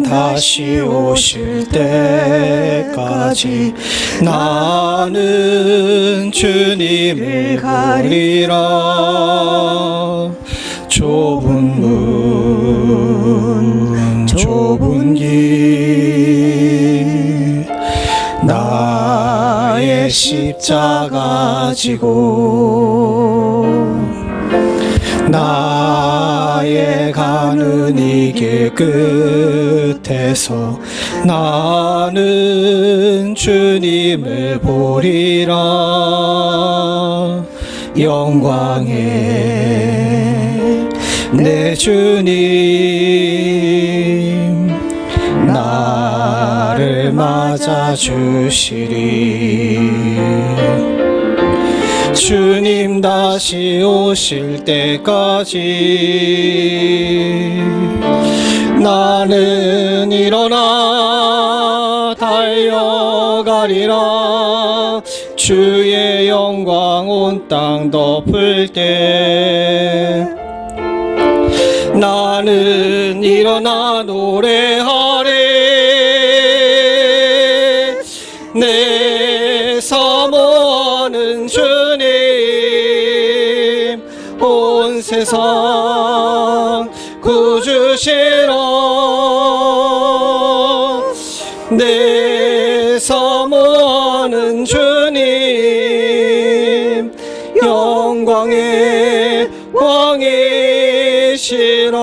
다시 오실 때까지 나는 주님을 가리라. 좁은 문 좁은 길 나의 십자가 지고 나의 가는 이 길 끝에서 나는 주님을 보리라. 영광의 내 주님 나를 맞아주시리. 주님 다시 오실 때까지 나는 일어나 달려가리라. 주의 영광 온 땅 덮을 때 나는 일어나 노래하리. 내 사모하는 주님 온 세상 구주시러. 내 사모하는 주님 영광의 왕이시러.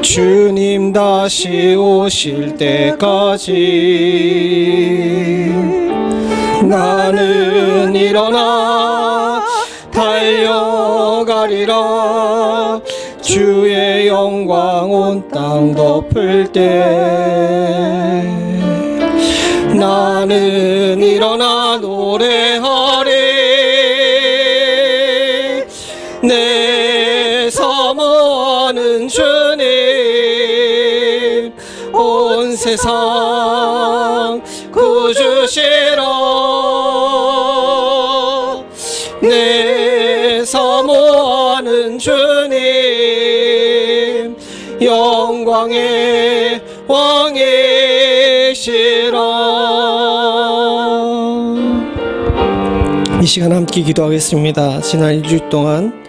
주님 다시 오실 때까지 나는 일어나 달려가리라. 주의 영광 온 땅 덮을 때 나는 일어나 노래하리. 내 사모하는 주님 온 세상 구주시러. 내 사모하는 주님 영광의 왕이시러. 이 시간 함께 기도하겠습니다. 지난 일주일 동안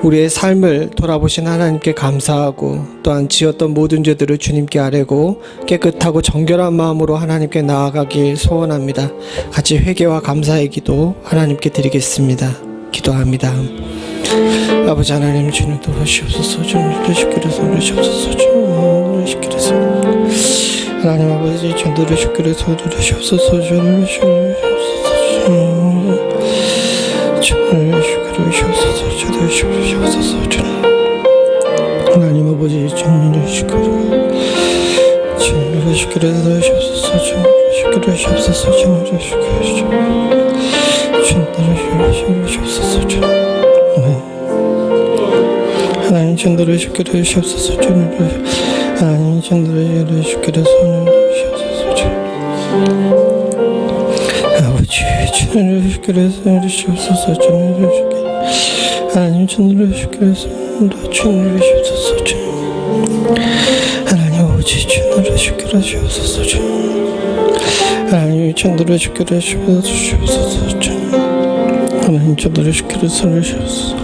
우리의 삶을 돌아보신 하나님께 감사하고 또한 지었던 모든 죄들을 주님께 아뢰고 깨끗하고 정결한 마음으로 하나님께 나아가길 소원합니다. 같이 회개와 감사의 기도 하나님께 드리겠습니다. 기도합니다. 아버지 하나님, 주님 도우시옵소서. 주님 도우시옵소서. 도우시옵소서. 주님 도우시옵소서. 하나님 아버지, 주님 도우시옵소서. 도우시옵소서. 주님 도우시옵소서. 하나님 아버지, 주님 하나님 전도를 시켜주옵소서. 하나님 전도를 시켜주옵소서. 아버지 전도를 시켜주옵소서. 하나님 전도를 시켜주옵소서. 하나님 아버지 전도를 시켜주옵소서. 하나님 전도를 시켜주옵소서. 하나님 전도를 시켜주옵소서.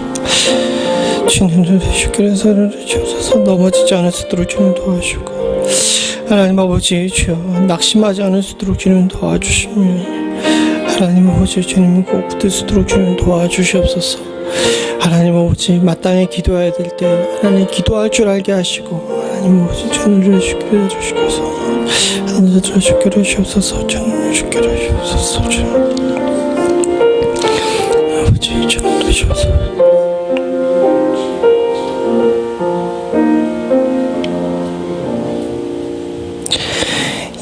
주님을 시켜주옵소서. 넘어지지 않을 수 있도록 주님 도와주시고, 하나님 아버지 주여 낙심하지 않을 수 있도록 주님 도와주시며, 하나님 아버지 주님 꼭 붙을 수 있도록 주님 도와주시옵소서. 하나님 아버지 마땅히 기도해야 될 때 하나님 기도할 줄 알게 하시고, 하나님 아버지 주님을 시켜주시옵소서. 하나님 시켜주시옵소서. 주님 시켜주시옵소서. 아버지 주님 도우시옵소서.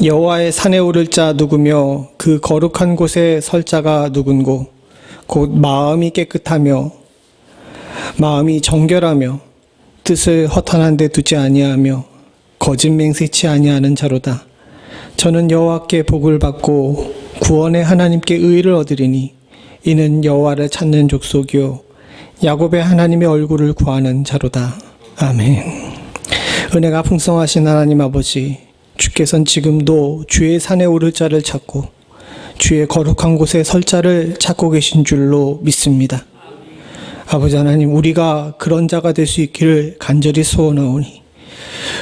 여호와의 산에 오를 자 누구며 그 거룩한 곳에 설 자가 누군고, 곧 마음이 깨끗하며 마음이 정결하며 뜻을 허탄한 데 두지 아니하며 거짓 맹세치 아니하는 자로다. 저는 여호와께 복을 받고 구원의 하나님께 의를 얻으리니 이는 여호와를 찾는 족속이요 야곱의 하나님의 얼굴을 구하는 자로다. 아멘. 은혜가 풍성하신 하나님 아버지, 주께서는 지금도 주의 산에 오를 자를 찾고 주의 거룩한 곳에 설 자를 찾고 계신 줄로 믿습니다. 아버지 하나님, 우리가 그런 자가 될 수 있기를 간절히 소원하오니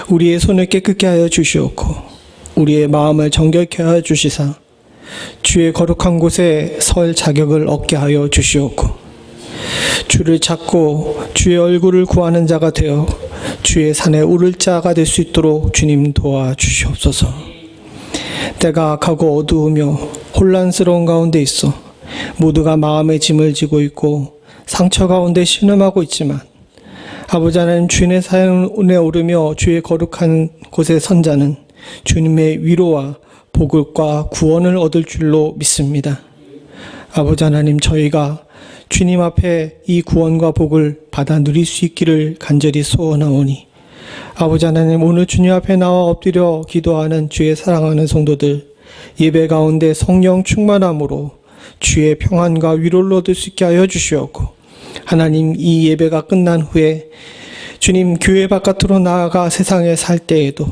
우리의 손을 깨끗게 하여 주시옵고 우리의 마음을 정결케 하여 주시사 주의 거룩한 곳에 설 자격을 얻게 하여 주시옵고 주를 찾고 주의 얼굴을 구하는 자가 되어 주의 산에 오를 자가 될 수 있도록 주님 도와주시옵소서. 때가 악하고 어두우며 혼란스러운 가운데 있어 모두가 마음의 짐을 지고 있고 상처 가운데 신음하고 있지만 아버지 하나님, 주님의 산에 오르며 주의 거룩한 곳에 선 자는 주님의 위로와 복과 구원을 얻을 줄로 믿습니다. 아버지 하나님, 저희가 주님 앞에 이 구원과 복을 받아 누릴 수 있기를 간절히 소원하오니 아버지 하나님, 오늘 주님 앞에 나와 엎드려 기도하는 주의 사랑하는 성도들 예배 가운데 성령 충만함으로 주의 평안과 위로를 얻을 수 있게 하여 주시옵고 하나님, 이 예배가 끝난 후에 주님 교회 바깥으로 나아가 세상에 살 때에도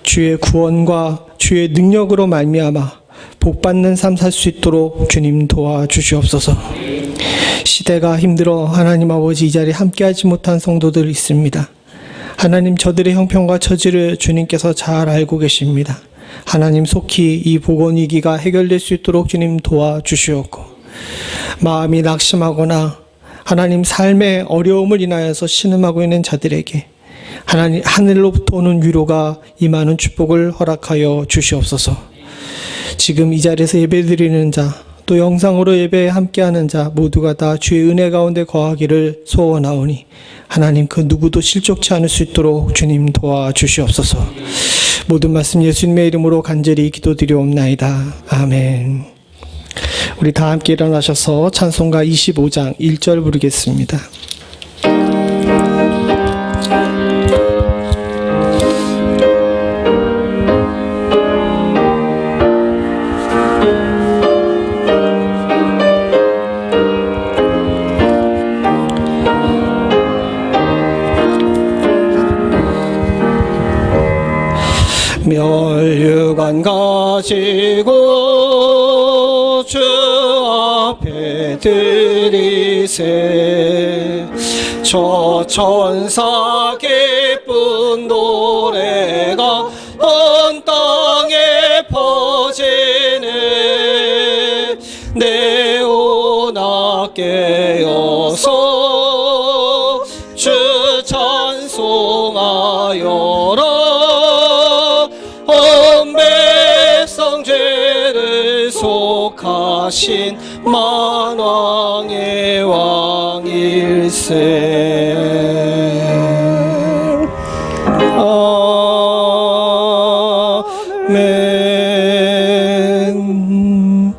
주의 구원과 주의 능력으로 말미암아 복받는 삶 살 수 있도록 주님 도와주시옵소서. 시대가 힘들어 하나님 아버지 이 자리에 함께하지 못한 성도들 있습니다. 하나님, 저들의 형편과 처지를 주님께서 잘 알고 계십니다. 하나님, 속히 이 보건 위기가 해결될 수 있도록 주님 도와주시옵고 마음이 낙심하거나 하나님 삶의 어려움을 인하여서 신음하고 있는 자들에게 하나님 하늘로부터 오는 위로가 임하는 축복을 허락하여 주시옵소서. 지금 이 자리에서 예배드리는 자, 또 영상으로 예배에 함께하는 자 모두가 다 주의 은혜 가운데 거하기를 소원하오니 하나님, 그 누구도 실족치 않을 수 있도록 주님 도와주시옵소서. 모든 말씀 예수님의 이름으로 간절히 기도드리옵나이다. 아멘. 우리 다 함께 일어나셔서 찬송가 25장 1절 부르겠습니다. 멸류관 가지고 주 앞에 드리세 저 천사 기쁜 노래가 온 땅에 퍼지네 내오나 깨어서 주 찬송하여라 온 백성 죄를 속하신 만왕의 왕일세. 아멘.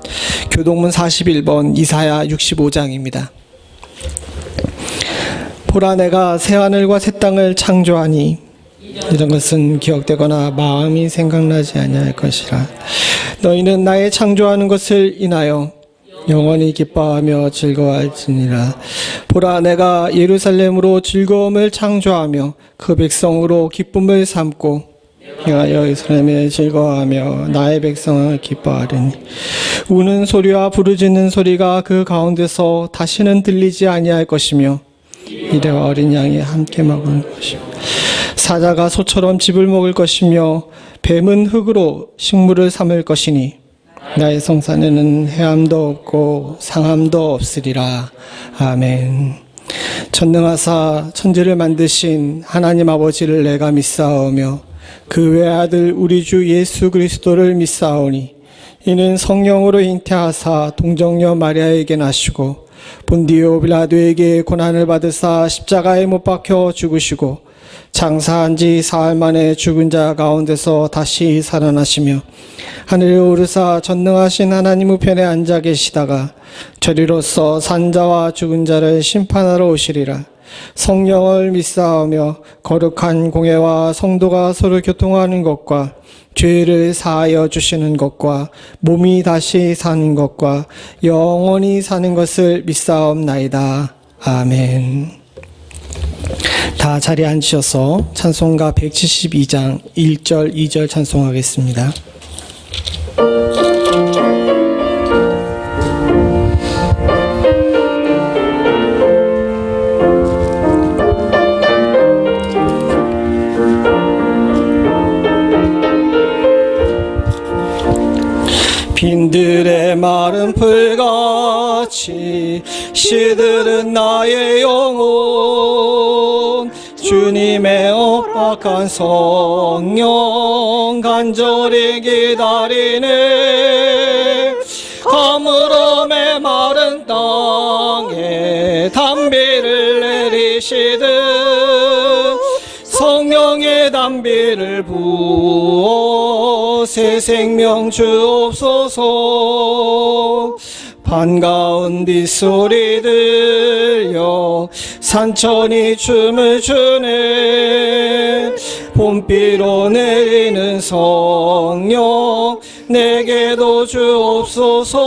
교동문 41번 이사야 65장입니다. 보라, 내가 새하늘과 새 땅을 창조하니 이런 것은 기억되거나 마음이 생각나지 아니할 것이라. 너희는 나의 창조하는 것을 인하여 영원히 기뻐하며 즐거워할지니라. 보라, 내가 예루살렘으로 즐거움을 창조하며 그 백성으로 기쁨을 삼고 내가 예루살렘에 즐거워하며 나의 백성을 기뻐하리니 우는 소리와 부르짖는 소리가 그 가운데서 다시는 들리지 아니할 것이며 이래와 어린 양이 함께 먹을 것이며 사자가 소처럼 즙을 먹을 것이며 뱀은 흙으로 식물을 삼을 것이니 나의 성산에는 해함도 없고 상함도 없으리라. 아멘. 전능하사 천지를 만드신 하나님 아버지를 내가 믿사오며 그 외아들 우리 주 예수 그리스도를 믿사오니 이는 성령으로 잉태하사 동정녀 마리아에게 나시고 본디오 빌라도에게 고난을 받으사 십자가에 못 박혀 죽으시고 장사한 지 사흘 만에 죽은 자 가운데서 다시 살아나시며 하늘에 오르사 전능하신 하나님 우편에 앉아 계시다가 저리로서 산자와 죽은 자를 심판하러 오시리라. 성령을 믿사오며 거룩한 공회와 성도가 서로 교통하는 것과 죄를 사하여 주시는 것과 몸이 다시 사는 것과 영원히 사는 것을 믿사옵나이다. 아멘. 다 자리에 앉으셔서 찬송가 172장 1절, 2절 찬송하겠습니다. 빈들의 마른 풀같이 시들은 나의 영혼, 주님의 억박한 성령 간절히 기다리네. 가물어 메마른 땅에 단비를 내리시듯 성령의 단비를 부어 새 생명 주옵소서. 반가운 빗소리 들려 산천이 춤을 추네. 봄비로 내리는 성령 내게도 주옵소서.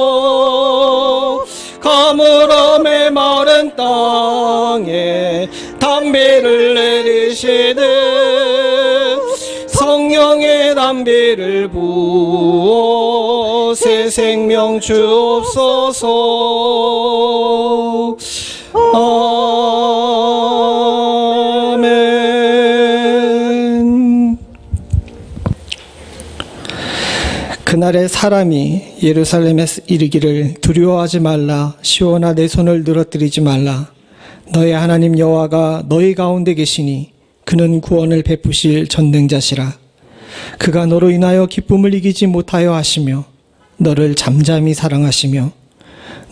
가물어 메마른 땅에 단비를 내리시듯 성령의 단비를 부어 새 생명 주옵소서. 아멘. 그날에 사람이 예루살렘에 이르기를 두려워하지 말라, 시온아 내 손을 늘어뜨리지 말라. 너의 하나님 여호와가 너희 가운데 계시니 그는 구원을 베푸실 전능자시라. 그가 너로 인하여 기쁨을 이기지 못하여 하시며 너를 잠잠히 사랑하시며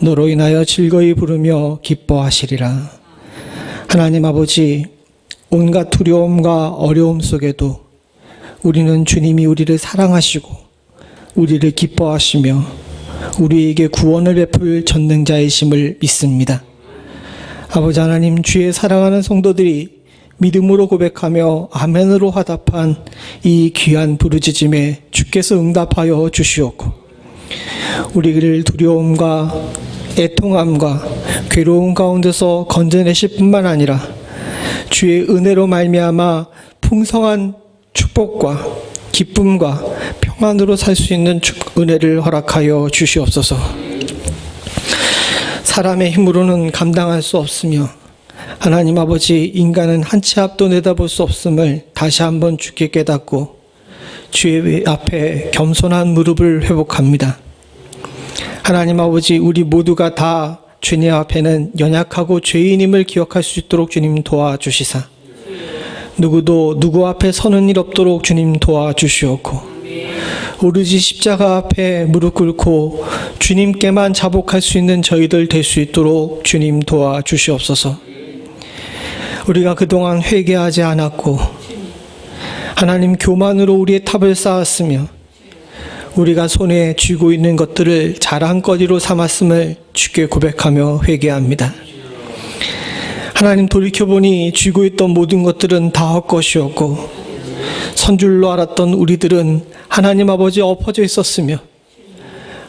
너로 인하여 즐거이 부르며 기뻐하시리라. 하나님 아버지, 온갖 두려움과 어려움 속에도 우리는 주님이 우리를 사랑하시고 우리를 기뻐하시며 우리에게 구원을 베풀 전능자이심을 믿습니다. 아버지 하나님, 주의 사랑하는 성도들이 믿음으로 고백하며 아멘으로 화답한 이 귀한 부르짖음에 주께서 응답하여 주시옵고 우리를 두려움과 애통함과 괴로움 가운데서 건져내실 뿐만 아니라 주의 은혜로 말미암아 풍성한 축복과 기쁨과 평안으로 살 수 있는 은혜를 허락하여 주시옵소서. 사람의 힘으로는 감당할 수 없으며 하나님 아버지, 인간은 한 치 앞도 내다볼 수 없음을 다시 한번 주께 깨닫고 주의 앞에 겸손한 무릎을 회복합니다. 하나님 아버지, 우리 모두가 다 주님 앞에는 연약하고 죄인임을 기억할 수 있도록 주님 도와주시사 누구도 누구 앞에 서는 일 없도록 주님 도와주시옵고 오로지 십자가 앞에 무릎 꿇고 주님께만 자복할 수 있는 저희들 될 수 있도록 주님 도와주시옵소서. 우리가 그동안 회개하지 않았고 하나님 교만으로 우리의 탑을 쌓았으며 우리가 손에 쥐고 있는 것들을 자랑거리로 삼았음을 주께 고백하며 회개합니다. 하나님, 돌이켜보니 쥐고 있던 모든 것들은 다 헛것이었고 선줄로 알았던 우리들은 하나님 아버지 엎어져 있었으며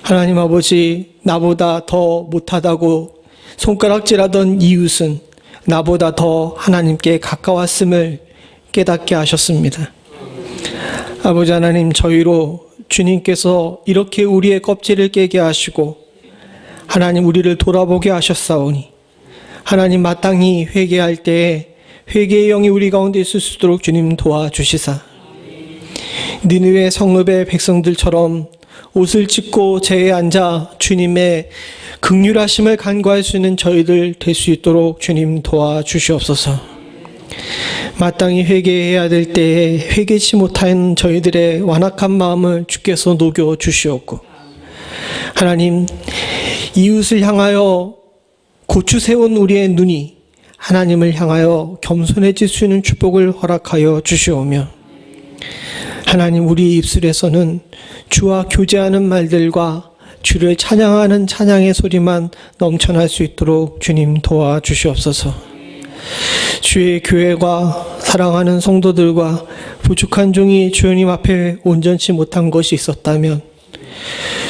하나님 아버지, 나보다 더 못하다고 손가락질하던 이웃은 나보다 더 하나님께 가까웠음을 깨닫게 하셨습니다. 아버지 하나님, 저희로 주님께서 이렇게 우리의 껍질을 깨게 하시고 하나님 우리를 돌아보게 하셨사오니 하나님 마땅히 회개할 때에 회개의 영이 우리 가운데 있을 수 있도록 주님 도와주시사 니느웨 성읍의 백성들처럼 옷을 찢고 제에 앉아 주님의 긍휼하심을 간구할 수 있는 저희들 될 수 있도록 주님 도와주시옵소서. 마땅히 회개해야 될 때에 회개치 못하는 저희들의 완악한 마음을 주께서 녹여 주시옵고 하나님, 이웃을 향하여 고추 세운 우리의 눈이 하나님을 향하여 겸손해질 수 있는 축복을 허락하여 주시오며 하나님, 우리 입술에서는 주와 교제하는 말들과 주를 찬양하는 찬양의 소리만 넘쳐날 수 있도록 주님 도와주시옵소서. 주의 교회가 사랑하는 성도들과 부족한 종이 주님 앞에 온전치 못한 것이 있었다면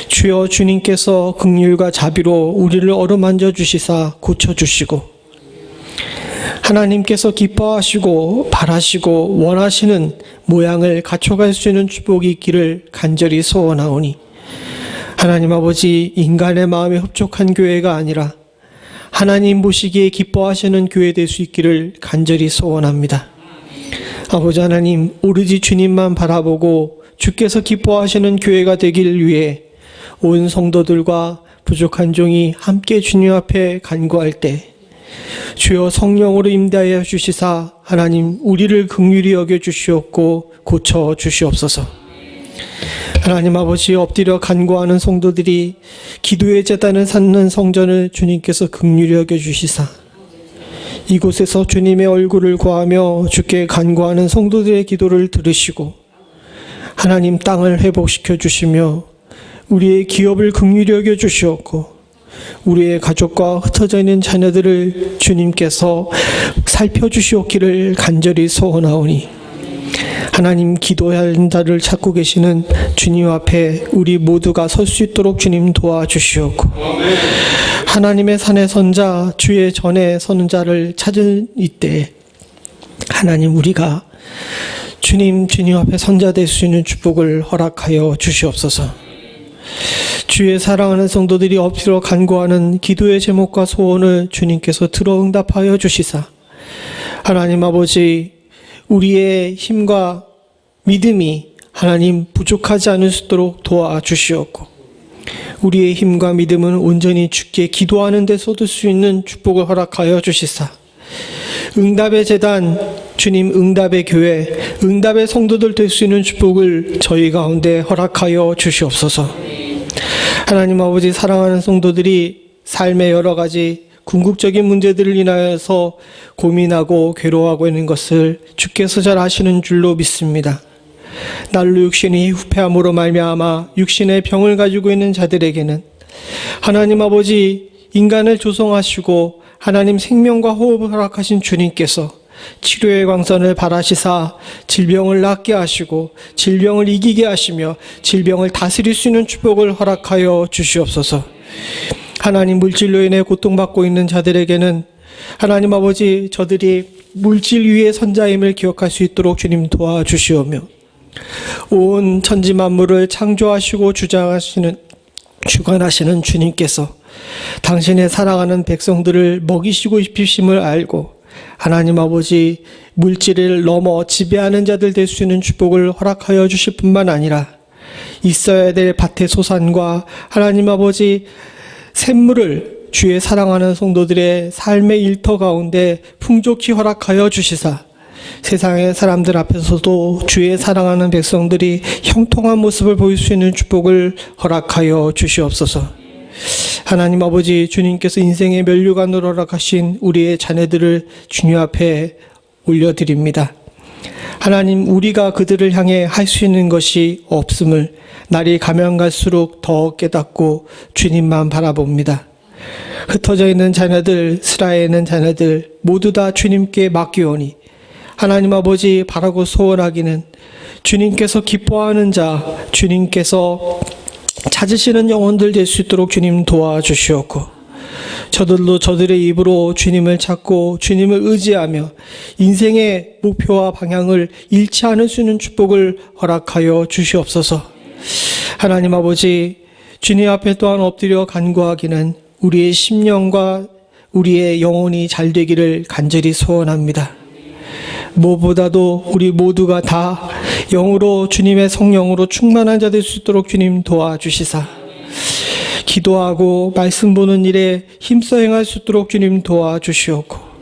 주여, 주님께서 긍휼과 자비로 우리를 어루만져 주시사 고쳐주시고 하나님께서 기뻐하시고 바라시고 원하시는 모양을 갖춰갈 수 있는 축복이 있기를 간절히 소원하오니 하나님 아버지, 인간의 마음에 흡족한 교회가 아니라 하나님 보시기에 기뻐하시는 교회 될 수 있기를 간절히 소원합니다. 아버지 하나님, 오로지 주님만 바라보고 주께서 기뻐하시는 교회가 되길 위해 온 성도들과 부족한 종이 함께 주님 앞에 간구할 때 주여 성령으로 임대하여 주시사 하나님 우리를 긍휼히 여겨 주시옵고 고쳐 주시옵소서. 하나님 아버지, 엎드려 간구하는 성도들이 기도의 제단을 쌓는 성전을 주님께서 긍휼히 여겨 주시사 이곳에서 주님의 얼굴을 구하며 주께 간구하는 성도들의 기도를 들으시고 하나님 땅을 회복시켜 주시며 우리의 기업을 긍휼히 여겨 주시옵고 우리의 가족과 흩어져 있는 자녀들을 주님께서 살펴주시옵기를 간절히 소원하오니 하나님, 기도할 자를 찾고 계시는 주님 앞에 우리 모두가 설 수 있도록 주님 도와주시옵고 하나님의 산의 선자, 주의 전에 서는 자를 찾은 이때 하나님, 우리가 주님 앞에 선자 될 수 있는 축복을 허락하여 주시옵소서. 주의 사랑하는 성도들이 엎드려 간구하는 기도의 제목과 소원을 주님께서 들어 응답하여 주시사 하나님 아버지, 우리의 힘과 믿음이 하나님 부족하지 않을 수 있도록 도와주시옵고 우리의 힘과 믿음은 온전히 주께 기도하는 데 쏟을 수 있는 축복을 허락하여 주시사 응답의 제단, 주님 응답의 교회, 응답의 성도들 될 수 있는 축복을 저희 가운데 허락하여 주시옵소서. 하나님 아버지, 사랑하는 성도들이 삶의 여러 가지 궁극적인 문제들을 인하여서 고민하고 괴로워하고 있는 것을 주께서 잘 아시는 줄로 믿습니다. 날로 육신이 후패함으로 말미암아 육신의 병을 가지고 있는 자들에게는 하나님 아버지, 인간을 조성하시고 하나님 생명과 호흡을 허락하신 주님께서 치료의 광선을 발하시사 질병을 낫게 하시고 질병을 이기게 하시며 질병을 다스릴 수 있는 축복을 허락하여 주시옵소서. 하나님, 물질로 인해 고통받고 있는 자들에게는 하나님 아버지, 저들이 물질 위의 선자임을 기억할 수 있도록 주님 도와주시오며 온 천지 만물을 창조하시고 주관하시는 주님께서 당신의 사랑하는 백성들을 먹이시고 입히심을 알고 하나님 아버지, 물질을 넘어 지배하는 자들 될 수 있는 축복을 허락하여 주실 뿐만 아니라 있어야 될 밭의 소산과 하나님 아버지 샘물을 주의 사랑하는 성도들의 삶의 일터 가운데 풍족히 허락하여 주시사 세상의 사람들 앞에서도 주의 사랑하는 백성들이 형통한 모습을 보일 수 있는 축복을 허락하여 주시옵소서. 하나님 아버지, 주님께서 인생의 면류관으로 허락하신 우리의 자녀들을 주님 앞에 올려드립니다. 하나님, 우리가 그들을 향해 할 수 있는 것이 없음을 날이 가면 갈수록 더 깨닫고 주님만 바라봅니다. 흩어져 있는 자녀들, 스라에 있는 자녀들 모두 다 주님께 맡기오니 하나님 아버지, 바라고 소원하기는 주님께서 기뻐하는 자, 주님께서 찾으시는 영혼들 될 수 있도록 주님 도와주시옵고 저들도 저들의 입으로 주님을 찾고 주님을 의지하며 인생의 목표와 방향을 잃지 않을 수 있는 축복을 허락하여 주시옵소서. 하나님 아버지, 주님 앞에 또한 엎드려 간구하기는 우리의 심령과 우리의 영혼이 잘 되기를 간절히 소원합니다. 무엇보다도 우리 모두가 다 영으로 주님의 성령으로 충만한 자 될 수 있도록 주님 도와주시사 기도하고 말씀 보는 일에 힘써 행할 수 있도록 주님 도와주시옵고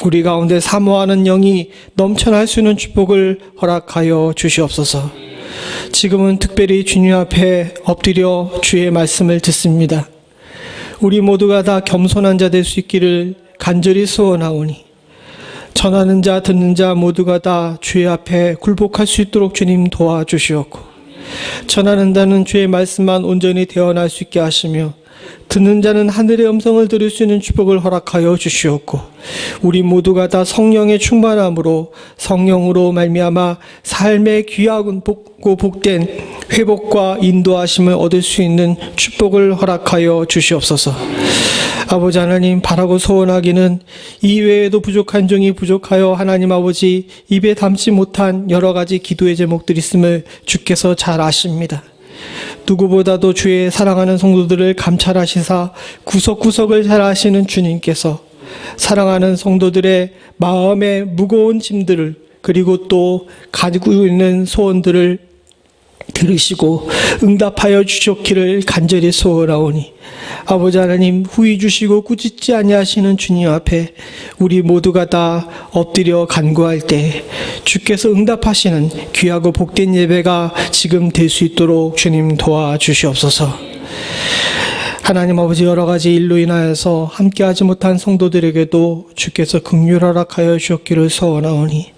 우리 가운데 사모하는 영이 넘쳐날 수 있는 축복을 허락하여 주시옵소서. 지금은 특별히 주님 앞에 엎드려 주의 말씀을 듣습니다. 우리 모두가 다 겸손한 자 될 수 있기를 간절히 소원하오니 전하는 자 듣는 자 모두가 다 주의 앞에 굴복할 수 있도록 주님 도와주시옵고 전하는 자는 주의 말씀만 온전히 대언할 수 있게 하시며 듣는 자는 하늘의 음성을 들을 수 있는 축복을 허락하여 주시옵고 우리 모두가 다 성령의 충만함으로 성령으로 말미암아 삶의 귀하고 복된 회복과 인도하심을 얻을 수 있는 축복을 허락하여 주시옵소서. 아버지 하나님, 바라고 소원하기는 이외에도 부족한 종이 부족하여 하나님 아버지 입에 담지 못한 여러 가지 기도의 제목들이 있음을 주께서 잘 아십니다. 누구보다도 주의 사랑하는 성도들을 감찰하시사 구석구석을 잘 아시는 주님께서 사랑하는 성도들의 마음의 무거운 짐들을 그리고 또 가지고 있는 소원들을 들으시고 응답하여 주셨기를 간절히 소원하오니 아버지 하나님, 후히 주시고 꾸짖지 아니하시는 주님 앞에 우리 모두가 다 엎드려 간구할 때 주께서 응답하시는 귀하고 복된 예배가 지금 될 수 있도록 주님 도와주시옵소서. 하나님 아버지, 여러 가지 일로 인하여서 함께하지 못한 성도들에게도 주께서 긍휼 허락하여 주셨기를 소원하오니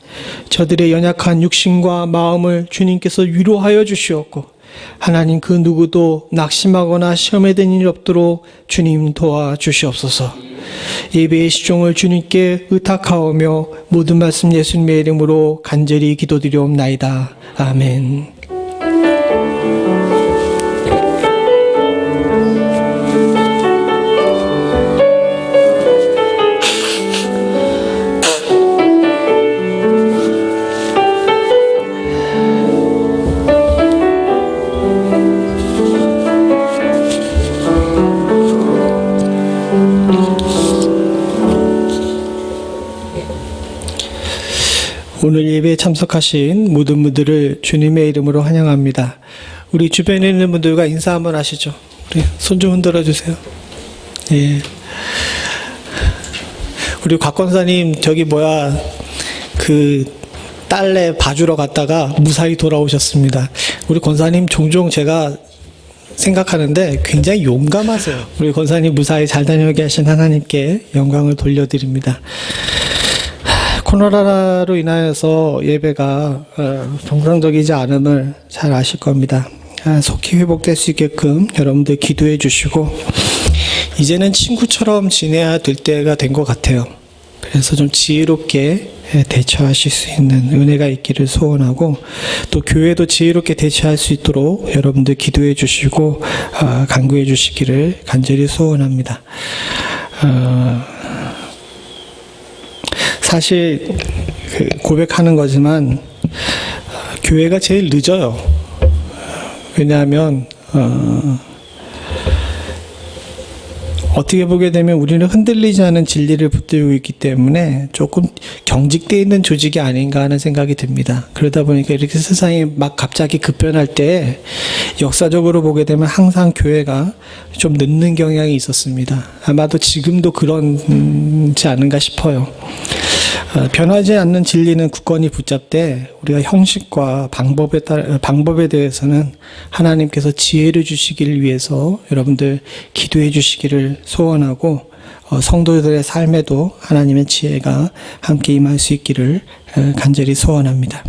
저들의 연약한 육신과 마음을 주님께서 위로하여 주시옵고 하나님, 그 누구도 낙심하거나 시험에 든 일이 없도록 주님 도와주시옵소서. 예배의 시종을 주님께 의탁하오며 모든 말씀 예수님의 이름으로 간절히 기도드리옵나이다. 아멘. 오늘 예배에 참석하신 모든 분들을 주님의 이름으로 환영합니다. 우리 주변에 있는 분들과 인사 한번 하시죠. 우리 손 좀 흔들어 주세요. 예. 우리 곽 권사님 그 딸내 봐주러 갔다가 무사히 돌아오셨습니다. 우리 권사님 종종 제가 생각하는데 굉장히 용감하세요. 우리 권사님 무사히 잘 다녀오게 하신 하나님께 영광을 돌려드립니다. 코로나로 인하여서 예배가 정상적이지 않음을 잘 아실 겁니다. 속히 회복될 수 있게끔 여러분들 기도해 주시고 이제는 친구처럼 지내야 될 때가 된 것 같아요. 그래서 좀 지혜롭게 대처하실 수 있는 은혜가 있기를 소원하고 또 교회도 지혜롭게 대처할 수 있도록 여러분들 기도해 주시고 간구해 주시기를 간절히 소원합니다. 사실 고백하는 거지만 교회가 제일 늦어요. 왜냐하면 어떻게 보게 되면 우리는 흔들리지 않은 진리를 붙들고 있기 때문에 조금 경직되어 있는 조직이 아닌가 하는 생각이 듭니다. 그러다 보니까 이렇게 세상이 막 갑자기 급변할 때 역사적으로 보게 되면 항상 교회가 좀 늦는 경향이 있었습니다. 아마도 지금도 그런지 않은가 싶어요. 변하지 않는 진리는 굳건히 붙잡되 우리가 형식과 방법에 대해서는 하나님께서 지혜를 주시기를 위해서 여러분들 기도해 주시기를 소원하고 성도들의 삶에도 하나님의 지혜가 함께 임할 수 있기를 간절히 소원합니다.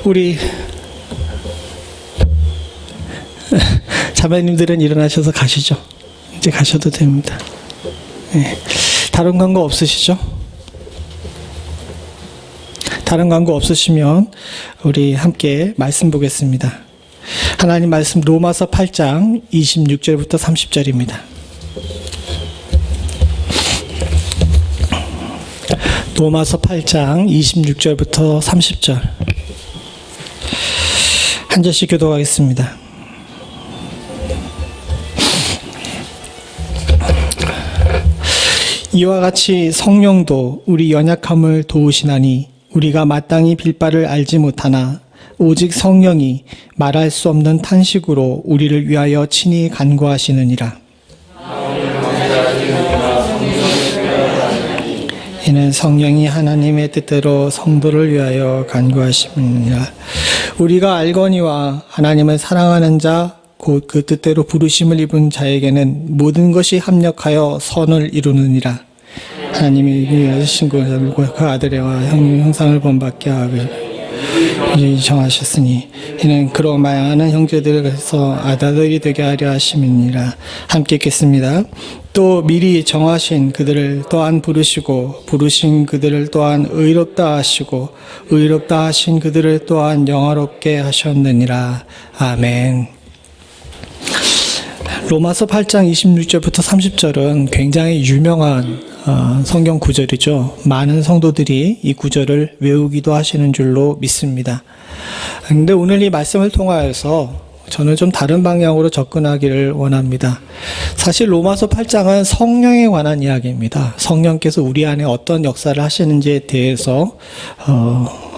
우리 자매님들은 일어나셔서 가시죠. 이제 가셔도 됩니다. 네. 다른 광고 없으시죠? 다른 광고 없으시면 우리 함께 말씀 보겠습니다. 하나님 말씀 로마서 8장 26절부터 30절입니다. 로마서 8장 26절부터 30절 한 절씩 교독하겠습니다. 이와 같이 성령도 우리 연약함을 도우시나니 우리가 마땅히 빌 바를 알지 못하나 오직 성령이 말할 수 없는 탄식으로 우리를 위하여 친히 간구하시느니라. 이는 성령이 하나님의 뜻대로 성도를 위하여 간구하심이니라. 우리가 알거니와 하나님을 사랑하는 자 곧 그 뜻대로 부르심을 입은 자에게는 모든 것이 합력하여 선을 이루느니라. 하나님이 여자친구 그 아들애와 형상을 본받게 하고 정하셨으니 이는 그로 많은 형제들에게서 아들들이 되게 하려 하심이니라. 함께 읽겠습니다. 또 미리 정하신 그들을 또한 부르시고 부르신 그들을 또한 의롭다 하시고 의롭다 하신 그들을 또한 영화롭게 하셨느니라. 아멘. 로마서 8장 26절부터 30절은 굉장히 유명한 성경 구절이죠. 많은 성도들이 이 구절을 외우기도 하시는 줄로 믿습니다. 그런데 오늘 이 말씀을 통하여서 저는 좀 다른 방향으로 접근하기를 원합니다. 사실 로마서 8장은 성령에 관한 이야기입니다. 성령께서 우리 안에 어떤 역사를 하시는지에 대해서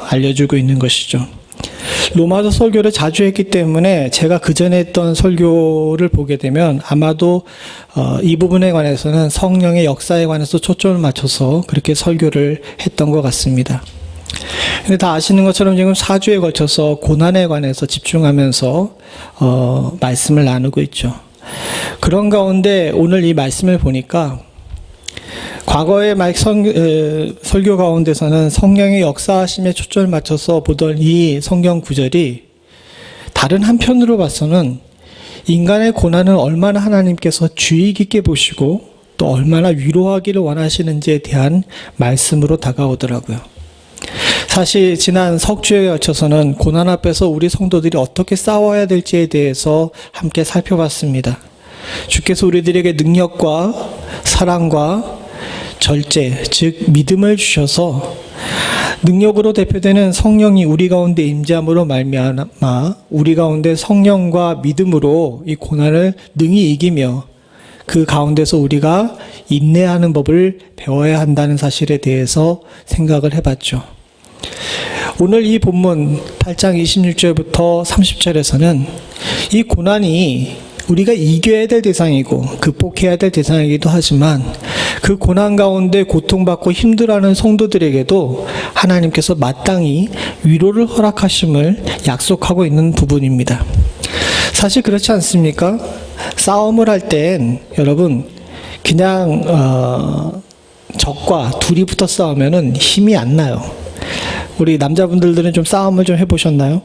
알려주고 있는 것이죠. 로마서 설교를 자주 했기 때문에 제가 그전에 했던 설교를 보게 되면 아마도 이 부분에 관해서는 성령의 역사에 관해서 초점을 맞춰서 그렇게 설교를 했던 것 같습니다. 근데 다 아시는 것처럼 지금 4주에 걸쳐서 고난에 관해서 집중하면서 말씀을 나누고 있죠. 그런 가운데 오늘 이 말씀을 보니까 과거의 설교 가운데서는 성령의 역사하심에 초점을 맞춰서 보던 이 성경 구절이 다른 한편으로 봐서는 인간의 고난을 얼마나 하나님께서 주의 깊게 보시고 또 얼마나 위로하기를 원하시는지에 대한 말씀으로 다가오더라고요. 사실 지난 석주에 걸쳐서는 고난 앞에서 우리 성도들이 어떻게 싸워야 될지에 대해서 함께 살펴봤습니다. 주께서 우리들에게 능력과 사랑과 절제, 즉 믿음을 주셔서 능력으로 대표되는 성령이 우리 가운데 임재함으로 말미암아 우리 가운데 성령과 믿음으로 이 고난을 능히 이기며 그 가운데서 우리가 인내하는 법을 배워야 한다는 사실에 대해서 생각을 해봤죠. 오늘 이 본문 8장 26절부터 30절에서는 이 고난이 우리가 이겨야 될 대상이고 극복해야 될 대상이기도 하지만 그 고난 가운데 고통받고 힘들어하는 성도들에게도 하나님께서 마땅히 위로를 허락하심을 약속하고 있는 부분입니다. 사실 그렇지 않습니까? 싸움을 할 땐 여러분 그냥 적과 둘이 붙어 싸우면은 힘이 안 나요. 우리 남자분들은 좀 싸움을 좀 해보셨나요?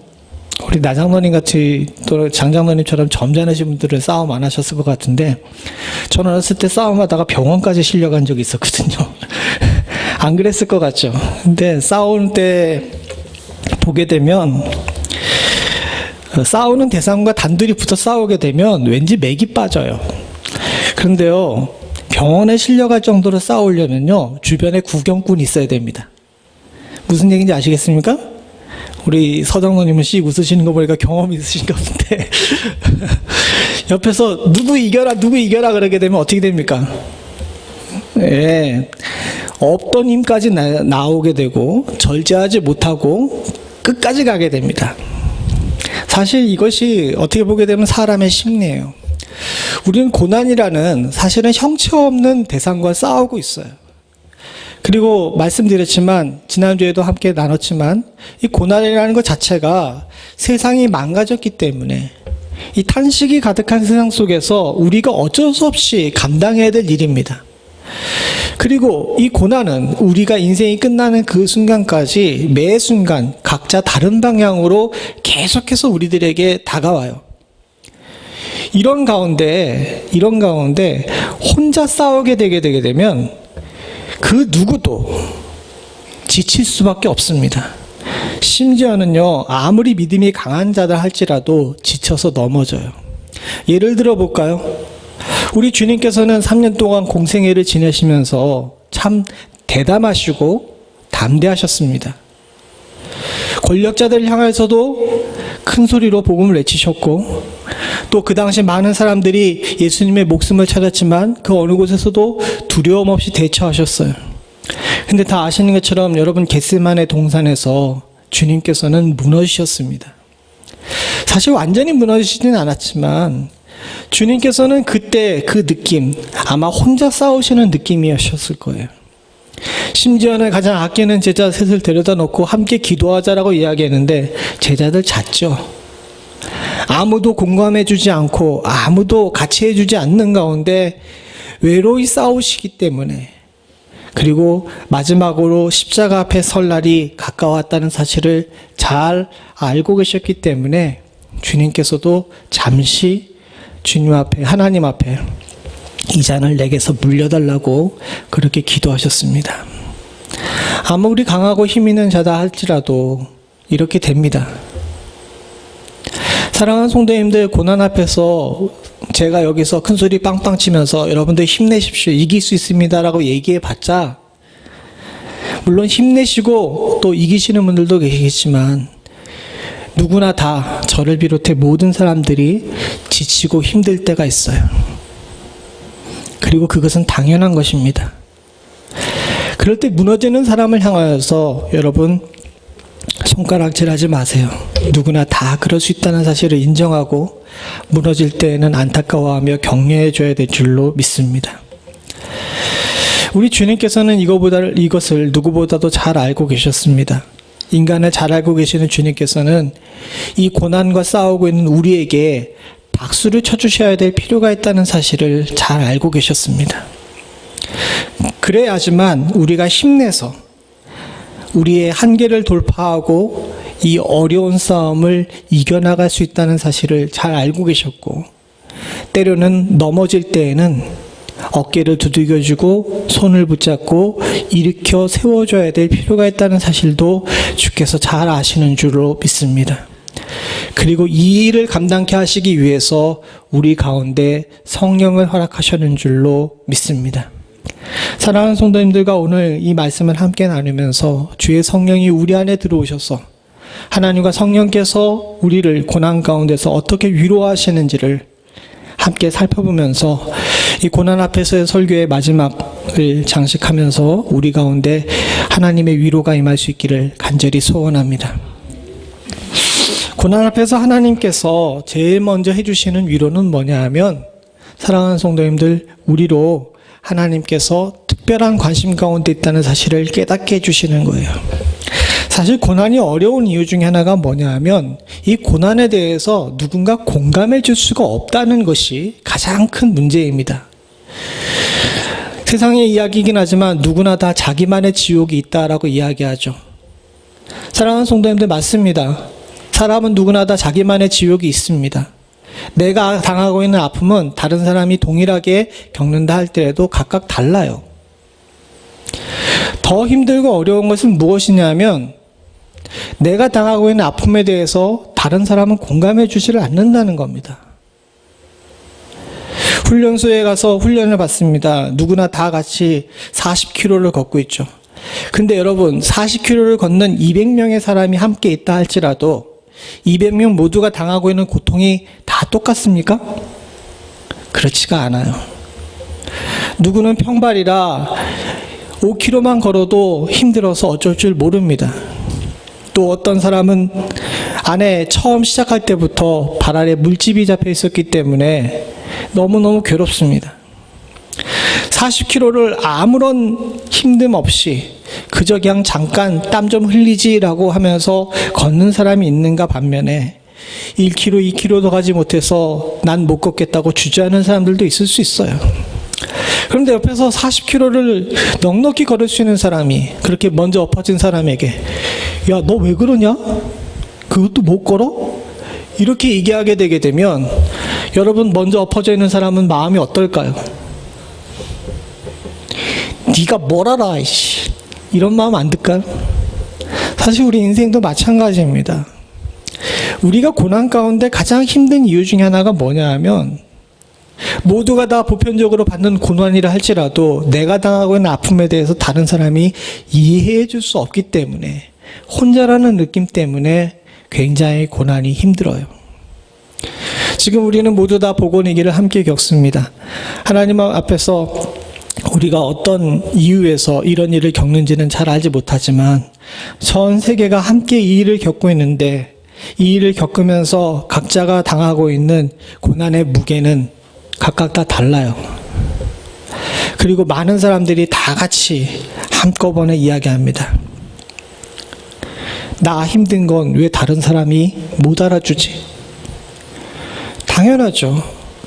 우리 나장로님 같이 또 장장로님처럼 점잖으신 분들은 싸움 안 하셨을 것 같은데 저는 어렸을 때 싸움하다가 병원까지 실려간 적이 있었거든요. 안 그랬을 것 같죠? 근데 싸울 때 보게 되면 싸우는 대상과 단둘이 붙어 싸우게 되면 왠지 맥이 빠져요. 그런데요, 병원에 실려갈 정도로 싸우려면요 주변에 구경꾼이 있어야 됩니다. 무슨 얘기인지 아시겠습니까? 우리 서정로님은 씩 웃으시는 거 보니까 경험이 있으신가 본데 옆에서 누구 이겨라 그러게 되면 어떻게 됩니까? 예, 없던 힘까지 나오게 되고 절제하지 못하고 끝까지 가게 됩니다. 사실 이것이 어떻게 보게 되면 사람의 심리예요. 우리는 고난이라는 사실은 형체 없는 대상과 싸우고 있어요. 그리고 말씀드렸지만 지난주에도 함께 나눴지만 이 고난이라는 것 자체가 세상이 망가졌기 때문에 이 탄식이 가득한 세상 속에서 우리가 어쩔 수 없이 감당해야 될 일입니다. 그리고 이 고난은 우리가 인생이 끝나는 그 순간까지 매 순간 각자 다른 방향으로 계속해서 우리들에게 다가와요. 이런 가운데 혼자 싸우게 되게 되면 그 누구도 지칠 수밖에 없습니다. 심지어는요, 아무리 믿음이 강한 자들 할지라도 지쳐서 넘어져요. 예를 들어 볼까요? 우리 주님께서는 3년 동안 공생애를 지내시면서 참 대담하시고 담대하셨습니다. 권력자들을 향해서도 큰 소리로 복음을 외치셨고 또 그 당시 많은 사람들이 예수님의 목숨을 찾았지만 그 어느 곳에서도 두려움 없이 대처하셨어요. 근데 다 아시는 것처럼 여러분 겟세마네 동산에서 주님께서는 무너지셨습니다. 사실 완전히 무너지시진 않았지만 주님께서는 그때 그 느낌 아마 혼자 싸우시는 느낌이셨을 거예요. 심지어는 가장 아끼는 제자 셋을 데려다 놓고 함께 기도하자라고 이야기했는데 제자들 잤죠. 아무도 공감해주지 않고 아무도 같이 해주지 않는 가운데 외로이 싸우시기 때문에 그리고 마지막으로 십자가 앞에 설 날이 가까웠다는 사실을 잘 알고 계셨기 때문에 주님께서도 잠시 주님 앞에, 하나님 앞에 이 잔을 내게서 물려달라고 그렇게 기도하셨습니다. 아무리 강하고 힘 있는 자다 할지라도 이렇게 됩니다. 사랑하는 성도님들, 고난 앞에서 제가 여기서 큰 소리 빵빵 치면서 여러분들 힘내십시오, 이길 수 있습니다 라고 얘기해 봤자, 물론 힘내시고 또 이기시는 분들도 계시겠지만 누구나 다 저를 비롯해 모든 사람들이 지치고 힘들 때가 있어요. 그리고 그것은 당연한 것입니다. 그럴 때 무너지는 사람을 향하여서 여러분 손가락질하지 마세요. 누구나 다 그럴 수 있다는 사실을 인정하고 무너질 때에는 안타까워하며 격려해 줘야 될 줄로 믿습니다. 우리 주님께서는 이것을 누구보다도 잘 알고 계셨습니다. 인간을 잘 알고 계시는 주님께서는 이 고난과 싸우고 있는 우리에게 박수를 쳐주셔야 될 필요가 있다는 사실을 잘 알고 계셨습니다. 그래야지만 우리가 힘내서 우리의 한계를 돌파하고 이 어려운 싸움을 이겨나갈 수 있다는 사실을 잘 알고 계셨고, 때로는 넘어질 때에는 어깨를 두들겨주고 손을 붙잡고 일으켜 세워줘야 될 필요가 있다는 사실도 주께서 잘 아시는 줄로 믿습니다. 그리고 이 일을 감당케 하시기 위해서 우리 가운데 성령을 허락하시는 줄로 믿습니다. 사랑하는 성도님들과 오늘 이 말씀을 함께 나누면서 주의 성령이 우리 안에 들어오셔서 하나님과 성령께서 우리를 고난 가운데서 어떻게 위로하시는지를 함께 살펴보면서 이 고난 앞에서의 설교의 마지막을 장식하면서 우리 가운데 하나님의 위로가 임할 수 있기를 간절히 소원합니다. 고난 앞에서 하나님께서 제일 먼저 해주시는 위로는 뭐냐 하면, 사랑하는 성도님들, 우리로 하나님께서 특별한 관심 가운데 있다는 사실을 깨닫게 해주시는 거예요. 사실 고난이 어려운 이유 중에 하나가 뭐냐 하면, 이 고난에 대해서 누군가 공감해 줄 수가 없다는 것이 가장 큰 문제입니다. 세상의 이야기이긴 하지만 누구나 다 자기만의 지옥이 있다라고 이야기하죠. 사랑하는 성도님들, 맞습니다. 사람은 누구나 다 자기만의 지옥이 있습니다. 내가 당하고 있는 아픔은 다른 사람이 동일하게 겪는다 할때라도 각각 달라요. 더 힘들고 어려운 것은 무엇이냐면, 내가 당하고 있는 아픔에 대해서 다른 사람은 공감해 주지를 않는다는 겁니다. 훈련소에 가서 훈련을 받습니다. 누구나 다 같이 40km를 걷고 있죠. 근데 여러분, 40km를 걷는 200명의 사람이 함께 있다 할지라도 200명 모두가 당하고 있는 고통이 다 똑같습니까? 그렇지가 않아요. 누구는 평발이라 5km만 걸어도 힘들어서 어쩔 줄 모릅니다. 또 어떤 사람은 안에 처음 시작할 때부터 발 아래 물집이 잡혀 있었기 때문에 너무너무 괴롭습니다. 40km를 아무런 힘듦 없이 그저 그냥 잠깐 땀 좀 흘리지라고 하면서 걷는 사람이 있는가 반면에 1km, 2km도 가지 못해서 난 못 걷겠다고 주저하는 사람들도 있을 수 있어요. 그런데 옆에서 40km를 넉넉히 걸을 수 있는 사람이 그렇게 먼저 엎어진 사람에게, 야, 너 왜 그러냐? 그것도 못 걸어? 이렇게 얘기하게 되게 되면 여러분, 먼저 엎어져 있는 사람은 마음이 어떨까요? 네가 뭘 알아, 이씨. 이런 마음 안 들까요? 사실 우리 인생도 마찬가지입니다. 우리가 고난 가운데 가장 힘든 이유 중에 하나가 뭐냐 하면, 모두가 다 보편적으로 받는 고난이라 할지라도 내가 당하고 있는 아픔에 대해서 다른 사람이 이해해 줄 수 없기 때문에, 혼자라는 느낌 때문에 굉장히 고난이 힘들어요. 지금 우리는 모두 다 복원이기를 함께 겪습니다. 하나님 앞에서 우리가 어떤 이유에서 이런 일을 겪는지는 잘 알지 못하지만 전 세계가 함께 이 일을 겪고 있는데, 이 일을 겪으면서 각자가 당하고 있는 고난의 무게는 각각 다 달라요. 그리고 많은 사람들이 다 같이 한꺼번에 이야기합니다. 나 힘든 건 왜 다른 사람이 못 알아주지? 당연하죠.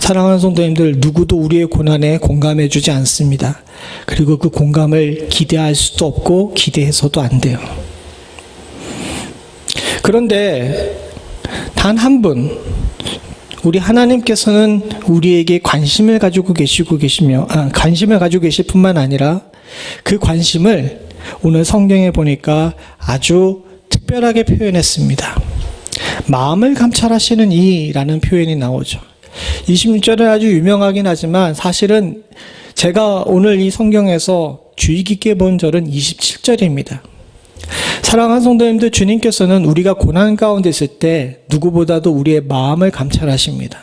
사랑하는 성도님들, 누구도 우리의 고난에 공감해 주지 않습니다. 그리고 그 공감을 기대할 수도 없고 기대해서도 안 돼요. 그런데 단 한 분, 우리 하나님께서는 우리에게 관심을 가지고 계실 뿐만 아니라 그 관심을 오늘 성경에 보니까 아주 특별하게 표현했습니다. 마음을 감찰하시는 이라는 표현이 나오죠. 26절은 아주 유명하긴 하지만 사실은 제가 오늘 이 성경에서 주의 깊게 본 절은 27절입니다. 사랑하는 성도님들, 주님께서는 우리가 고난 가운데 있을 때 누구보다도 우리의 마음을 감찰하십니다.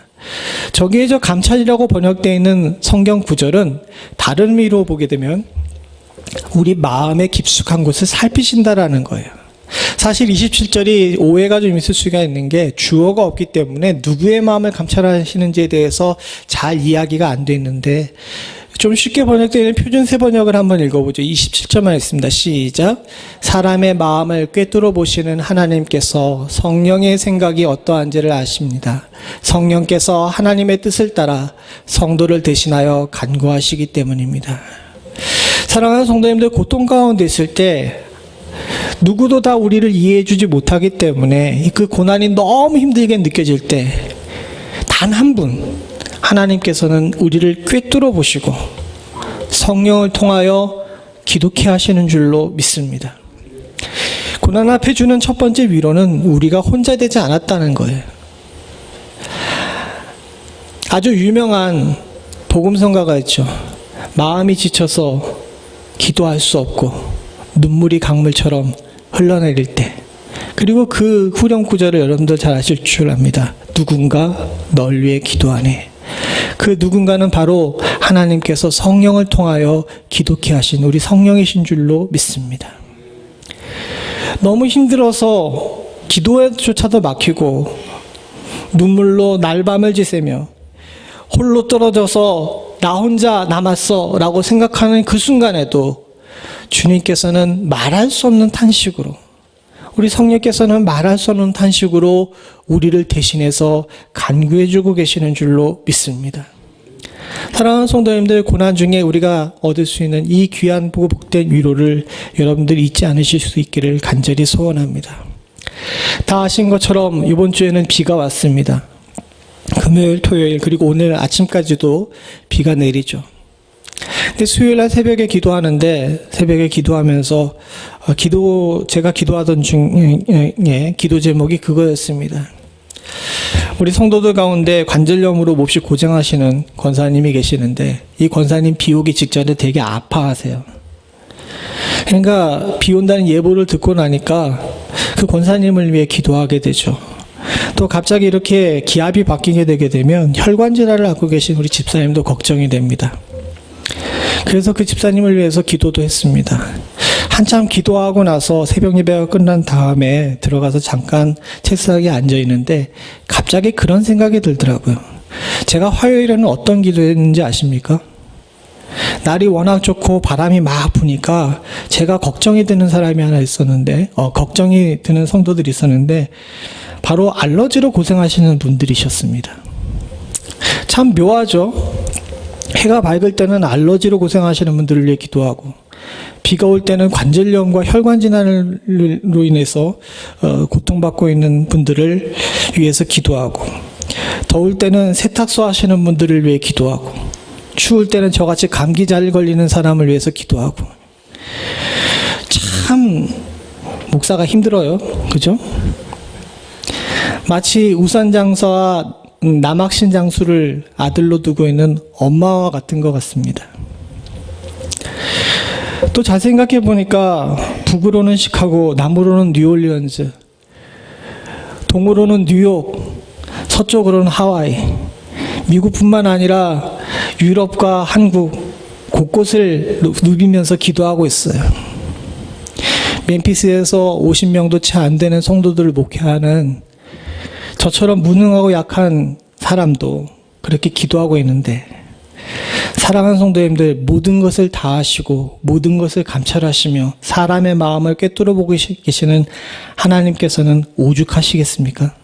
저기에 저 감찰이라고 번역되어 있는 성경 구절은 다른 의미로 보게 되면 우리 마음의 깊숙한 곳을 살피신다라는 거예요. 사실 27절이 오해가 좀 있을 수가 있는 게 주어가 없기 때문에 누구의 마음을 감찰하시는지에 대해서 잘 이야기가 안 돼 있는데, 좀 쉽게 번역되어 있는 표준세 번역을 한번 읽어보죠. 27절만 있습니다. 시작. 사람의 마음을 꿰뚫어 보시는 하나님께서 성령의 생각이 어떠한지를 아십니다. 성령께서 하나님의 뜻을 따라 성도를 대신하여 간구하시기 때문입니다. 사랑하는 성도님들, 고통 가운데 있을 때 누구도 다 우리를 이해해 주지 못하기 때문에 그 고난이 너무 힘들게 느껴질 때 단 한 분, 하나님께서는 우리를 꿰뚫어 보시고 성령을 통하여 기도케 하시는 줄로 믿습니다. 고난 앞에 주는 첫 번째 위로는 우리가 혼자 되지 않았다는 거예요. 아주 유명한 복음성가가 있죠. 마음이 지쳐서 기도할 수 없고 눈물이 강물처럼 흘러내릴 때, 그리고 그 후렴 구절을 여러분들 잘 아실 줄 압니다. 누군가 널 위해 기도하네. 그 누군가는 바로 하나님께서 성령을 통하여 기도케 하신 우리 성령이신 줄로 믿습니다. 너무 힘들어서 기도조차도 막히고 눈물로 날밤을 지새며 홀로 떨어져서 나 혼자 남았어 라고 생각하는 그 순간에도 주님께서는 말할 수 없는 탄식으로, 우리 성령께서는 말할 수 없는 탄식으로 우리를 대신해서 간구해주고 계시는 줄로 믿습니다. 사랑하는 성도님들, 고난 중에 우리가 얻을 수 있는 이 귀한 보고 복된 위로를 여러분들이 잊지 않으실 수 있기를 간절히 소원합니다. 다 아신 것처럼 이번 주에는 비가 왔습니다. 금요일, 토요일, 그리고 오늘 아침까지도 비가 내리죠. 근데 수요일날 새벽에 기도하는데, 새벽에 기도하면서 제가 기도하던 중에 기도 제목이 그거였습니다. 우리 성도들 가운데 관절염으로 몹시 고생하시는 권사님이 계시는데, 이 권사님 비 오기 직전에 되게 아파하세요. 그러니까 비 온다는 예보를 듣고 나니까 그 권사님을 위해 기도하게 되죠. 또 갑자기 이렇게 기압이 바뀌게 되게 되면 혈관 질환을 앓고 계신 우리 집사님도 걱정이 됩니다. 그래서 그 집사님을 위해서 기도도 했습니다. 한참 기도하고 나서 새벽 예배가 끝난 다음에 들어가서 잠깐 책상에 앉아 있는데 갑자기 그런 생각이 들더라고요. 제가 화요일에는 어떤 기도했는지 아십니까? 날이 워낙 좋고 바람이 막 부니까 제가 걱정이 되는 사람이 하나 있었는데, 걱정이 드는 성도들이 있었는데 바로 알러지로 고생하시는 분들이셨습니다. 참 묘하죠? 해가 밝을 때는 알러지로 고생하시는 분들을 위해 기도하고, 비가 올 때는 관절염과 혈관 질환으로 인해서 고통받고 있는 분들을 위해서 기도하고, 더울 때는 세탁소 하시는 분들을 위해 기도하고, 추울 때는 저같이 감기 잘 걸리는 사람을 위해서 기도하고. 참 목사가 힘들어요. 그죠? 마치 우산장사와 남학신 장수를 아들로 두고 있는 엄마와 같은 것 같습니다. 또 잘 생각해 보니까 북으로는 시카고, 남으로는 뉴올리언즈, 동으로는 뉴욕, 서쪽으로는 하와이, 미국뿐만 아니라 유럽과 한국 곳곳을 누비면서 기도하고 있어요. 멤피스에서 50명도 채 안 되는 성도들을 목회하는 저처럼 무능하고 약한 사람도 그렇게 기도하고 있는데, 사랑하는 성도님들, 모든 것을 다 아시고 모든 것을 감찰하시며 사람의 마음을 꿰뚫어 보고 계시는 하나님께서는 오죽하시겠습니까?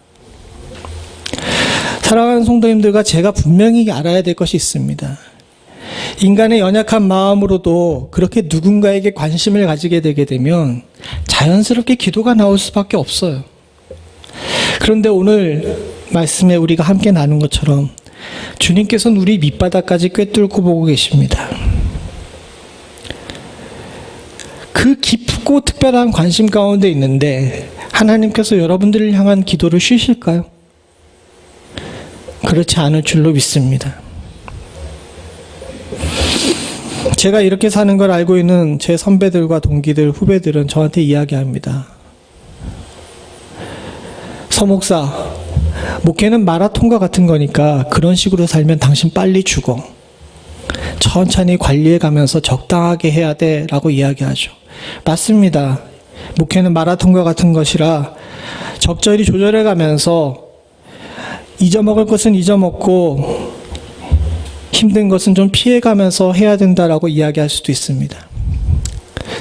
사랑하는 성도님들과 제가 분명히 알아야 될 것이 있습니다. 인간의 연약한 마음으로도 그렇게 누군가에게 관심을 가지게 되게 되면 자연스럽게 기도가 나올 수밖에 없어요. 그런데 오늘 말씀에 우리가 함께 나눈 것처럼 주님께서는 우리 밑바닥까지 꿰뚫고 보고 계십니다. 그 깊고 특별한 관심 가운데 있는데 하나님께서 여러분들을 향한 기도를 쉬실까요? 그렇지 않을 줄로 믿습니다. 제가 이렇게 사는 걸 알고 있는 제 선배들과 동기들, 후배들은 저한테 이야기합니다. 서목사, 목회는 마라톤과 같은 거니까 그런 식으로 살면 당신 빨리 죽어. 천천히 관리해 가면서 적당하게 해야 돼 라고 이야기하죠. 맞습니다. 목회는 마라톤과 같은 것이라 적절히 조절해 가면서 잊어먹을 것은 잊어먹고 힘든 것은 좀 피해가면서 해야 된다라고 이야기할 수도 있습니다.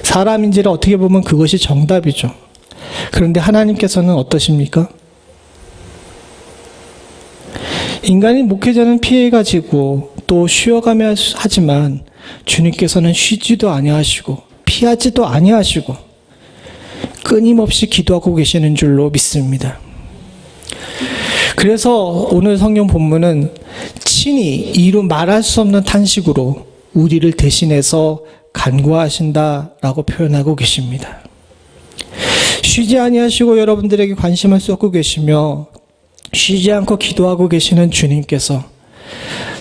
사람인지를 어떻게 보면 그것이 정답이죠. 그런데 하나님께서는 어떠십니까? 인간이 목회자는 피해가지고 또 쉬어가며 하지만 주님께서는 쉬지도 아니하시고 피하지도 아니하시고 끊임없이 기도하고 계시는 줄로 믿습니다. 그래서 오늘 성경 본문은 친히 이루 말할 수 없는 탄식으로 우리를 대신해서 간구하신다라고 표현하고 계십니다. 쉬지 아니하시고 여러분들에게 관심을 쏟고 계시며 쉬지 않고 기도하고 계시는 주님께서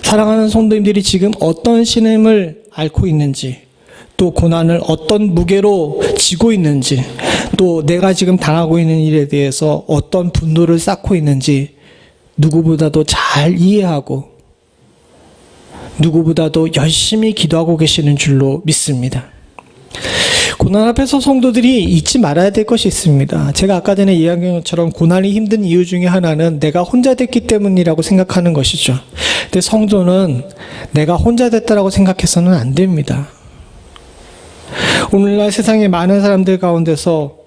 사랑하는 성도님들이 지금 어떤 신임을 앓고 있는지, 또 고난을 어떤 무게로 지고 있는지, 또 내가 지금 당하고 있는 일에 대해서 어떤 분노를 쌓고 있는지 누구보다도 잘 이해하고 누구보다도 열심히 기도하고 계시는 줄로 믿습니다. 고난 앞에서 성도들이 잊지 말아야 될 것이 있습니다. 제가 아까 전에 이야기한 것처럼 고난이 힘든 이유 중에 하나는 내가 혼자 됐기 때문이라고 생각하는 것이죠. 근데 성도는 내가 혼자 됐다라고 생각해서는 안 됩니다. 오늘날 세상에 많은 사람들 가운데서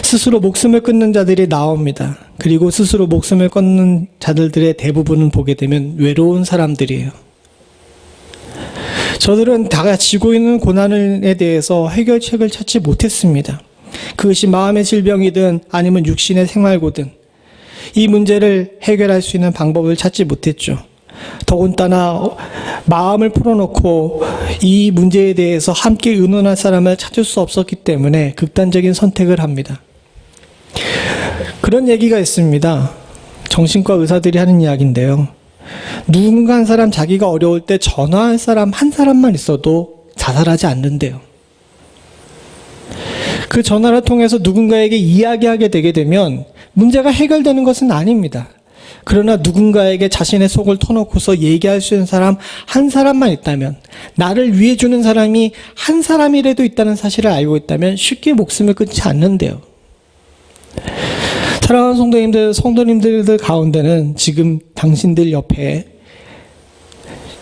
스스로 목숨을 끊는 자들이 나옵니다. 그리고 스스로 목숨을 끊는 자들의 대부분은 보게 되면 외로운 사람들이에요. 저들은 다 지고 있는 고난에 대해서 해결책을 찾지 못했습니다. 그것이 마음의 질병이든 아니면 육신의 생활고든 이 문제를 해결할 수 있는 방법을 찾지 못했죠. 더군다나 마음을 풀어놓고 이 문제에 대해서 함께 의논할 사람을 찾을 수 없었기 때문에 극단적인 선택을 합니다. 그런 얘기가 있습니다. 정신과 의사들이 하는 이야기인데요. 누군가 한 사람 자기가 어려울 때 전화할 사람 한 사람만 있어도 자살하지 않는데요. 그 전화를 통해서 누군가에게 이야기하게 되게 되면 문제가 해결되는 것은 아닙니다. 그러나 누군가에게 자신의 속을 터놓고서 얘기할 수 있는 사람 한 사람만 있다면, 나를 위해 주는 사람이 한 사람이라도 있다는 사실을 알고 있다면 쉽게 목숨을 끊지 않는데요. 사랑하는 성도님들, 성도님들 가운데는 지금 당신들 옆에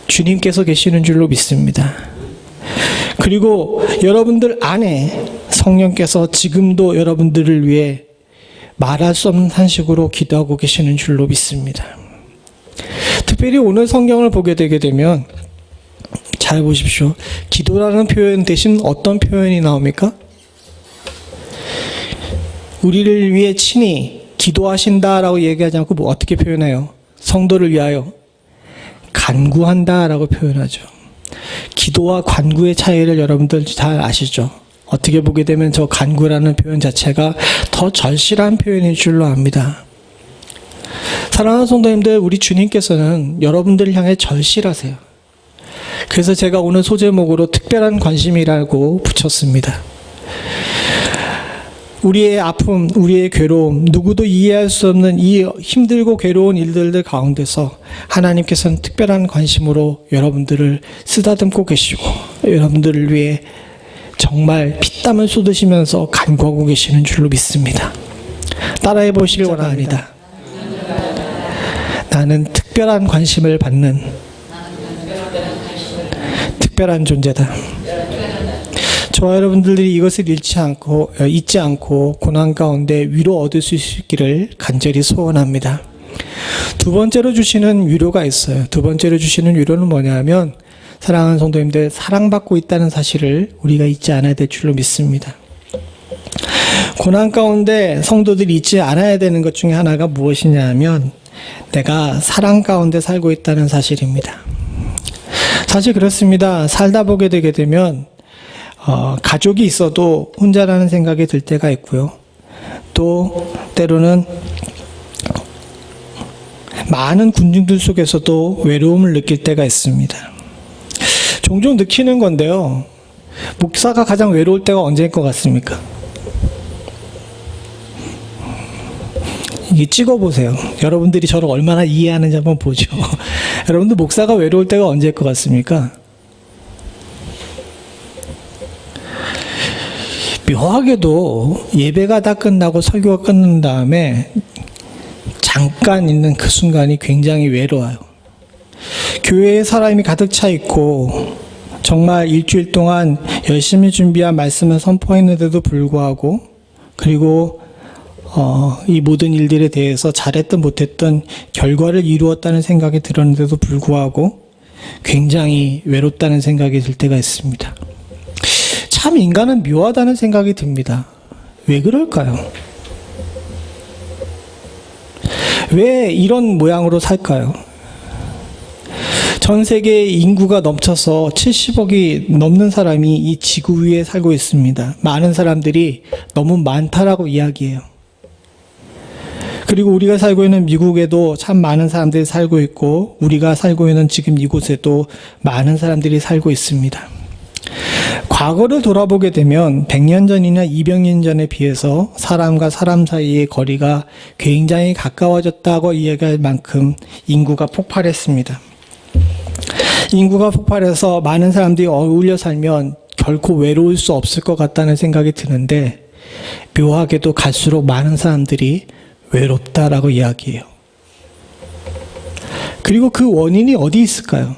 주님께서 계시는 줄로 믿습니다. 그리고 여러분들 안에 성령께서 지금도 여러분들을 위해 말할 수 없는 탄식으로 기도하고 계시는 줄로 믿습니다. 특별히 오늘 성경을 보게 되게 되면 잘 보십시오. 기도라는 표현 대신 어떤 표현이 나옵니까? 우리를 위해 친히 기도하신다라고 얘기하지 않고 뭐 어떻게 표현해요? 성도를 위하여 간구한다라고 표현하죠. 기도와 간구의 차이를 여러분들 잘 아시죠? 어떻게 보게 되면 저 간구라는 표현 자체가 더 절실한 표현인 줄로 압니다. 사랑하는 성도님들, 우리 주님께서는 여러분들을 향해 절실하세요. 그래서 제가 오늘 소제목으로 특별한 관심이라고 붙였습니다. 우리의 아픔, 우리의 괴로움, 누구도 이해할 수 없는 이 힘들고 괴로운 일들 가운데서 하나님께서는 특별한 관심으로 여러분들을 쓰다듬고 계시고 여러분들을 위해 정말 피땀을 쏟으시면서 간구하고 계시는 줄로 믿습니다. 따라해 보시길 원합니다. 나는 특별한 관심을 받는 특별한 존재다. 저와 여러분들이 이것을 잊지 않고 고난 가운데 위로 얻을 수 있기를 간절히 소원합니다. 두 번째로 주시는 위로가 있어요. 두 번째로 주시는 위로는 뭐냐면 사랑하는 성도님들, 사랑받고 있다는 사실을 우리가 잊지 않아야 될 줄로 믿습니다. 고난 가운데 성도들이 잊지 않아야 되는 것 중에 하나가 무엇이냐 하면 내가 사랑 가운데 살고 있다는 사실입니다. 사실 그렇습니다. 살다 보게 되게 되면 가족이 있어도 혼자라는 생각이 들 때가 있고요. 또 때로는 많은 군중들 속에서도 외로움을 느낄 때가 있습니다. 종종 느끼는 건데요. 목사가 가장 외로울 때가 언제일 것 같습니까? 이게 찍어보세요. 여러분들이 저를 얼마나 이해하는지 한번 보죠. 여러분들 목사가 외로울 때가 언제일 것 같습니까? 묘하게도 예배가 다 끝나고 설교가 끝난 다음에 잠깐 있는 그 순간이 굉장히 외로워요. 교회에 사람이 가득 차 있고 정말 일주일 동안 열심히 준비한 말씀을 선포했는데도 불구하고 그리고 이 모든 일들에 대해서 잘했든 못했든 결과를 이루었다는 생각이 들었는데도 불구하고 굉장히 외롭다는 생각이 들 때가 있습니다. 참 인간은 묘하다는 생각이 듭니다. 왜 그럴까요? 왜 이런 모양으로 살까요? 전 세계 인구가 넘쳐서 70억이 넘는 사람이 이 지구 위에 살고 있습니다. 많은 사람들이 너무 많다라고 이야기해요. 그리고 우리가 살고 있는 미국에도 참 많은 사람들이 살고 있고 우리가 살고 있는 지금 이곳에도 많은 사람들이 살고 있습니다. 과거를 돌아보게 되면 100년 전이나 200년 전에 비해서 사람과 사람 사이의 거리가 굉장히 가까워졌다고 이야기할 만큼 인구가 폭발했습니다. 인구가 폭발해서 많은 사람들이 어울려 살면 결코 외로울 수 없을 것 같다는 생각이 드는데 묘하게도 갈수록 많은 사람들이 외롭다라고 이야기해요. 그리고 그 원인이 어디 있을까요?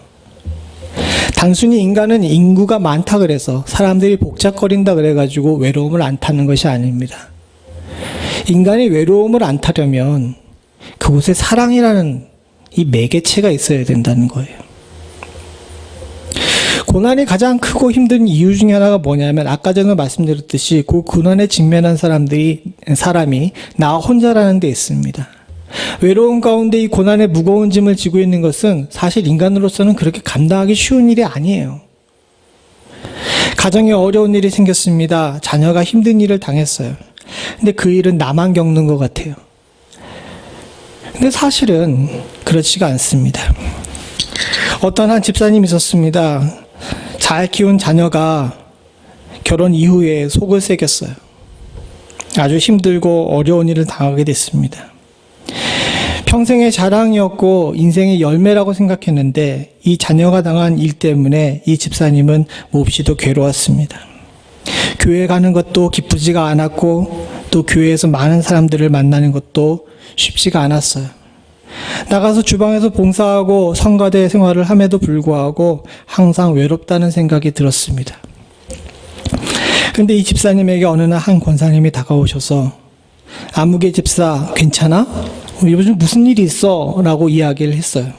단순히 인간은 인구가 많다 그래서 사람들이 복잡거린다 그래가지고 외로움을 안 타는 것이 아닙니다. 인간이 외로움을 안 타려면 그곳에 사랑이라는 이 매개체가 있어야 된다는 거예요. 고난이 가장 크고 힘든 이유 중에 하나가 뭐냐면 아까 전에 말씀드렸듯이 그 고난에 직면한 사람이 나 혼자라는 데 있습니다. 외로움 가운데 이 고난의 무거운 짐을 지고 있는 것은 사실 인간으로서는 그렇게 감당하기 쉬운 일이 아니에요. 가정에 어려운 일이 생겼습니다. 자녀가 힘든 일을 당했어요. 근데 그 일은 나만 겪는 것 같아요. 근데 사실은 그렇지가 않습니다. 어떤 한 집사님이 있었습니다. 잘 키운 자녀가 결혼 이후에 속을 새겼어요. 아주 힘들고 어려운 일을 당하게 됐습니다. 평생의 자랑이었고 인생의 열매라고 생각했는데 이 자녀가 당한 일 때문에 이 집사님은 몹시도 괴로웠습니다. 교회 가는 것도 기쁘지가 않았고 또 교회에서 많은 사람들을 만나는 것도 쉽지가 않았어요. 나가서 주방에서 봉사하고 성가대 생활을 함에도 불구하고 항상 외롭다는 생각이 들었습니다. 그런데 이 집사님에게 어느 날 한 권사님이 다가오셔서 아무개 집사 괜찮아? 요즘 무슨 일이 있어? 라고 이야기를 했어요.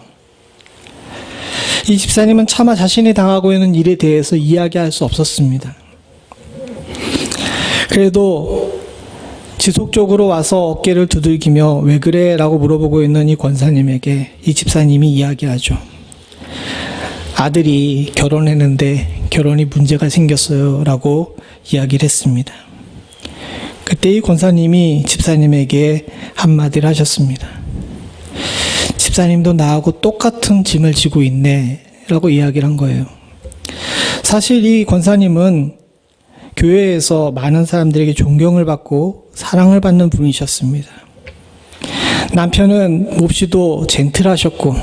이 집사님은 차마 자신이 당하고 있는 일에 대해서 이야기할 수 없었습니다. 그래도 지속적으로 와서 어깨를 두들기며 왜 그래? 라고 물어보고 있는 이 권사님에게 이 집사님이 이야기하죠. 아들이 결혼했는데 결혼이 문제가 생겼어요. 라고 이야기를 했습니다. 그때 이 권사님이 집사님에게 한마디를 하셨습니다. 집사님도 나하고 똑같은 짐을 지고 있네. 라고 이야기를 한 거예요. 사실 이 권사님은 교회에서 많은 사람들에게 존경을 받고 사랑을 받는 분이셨습니다. 남편은 몹시도 젠틀하셨고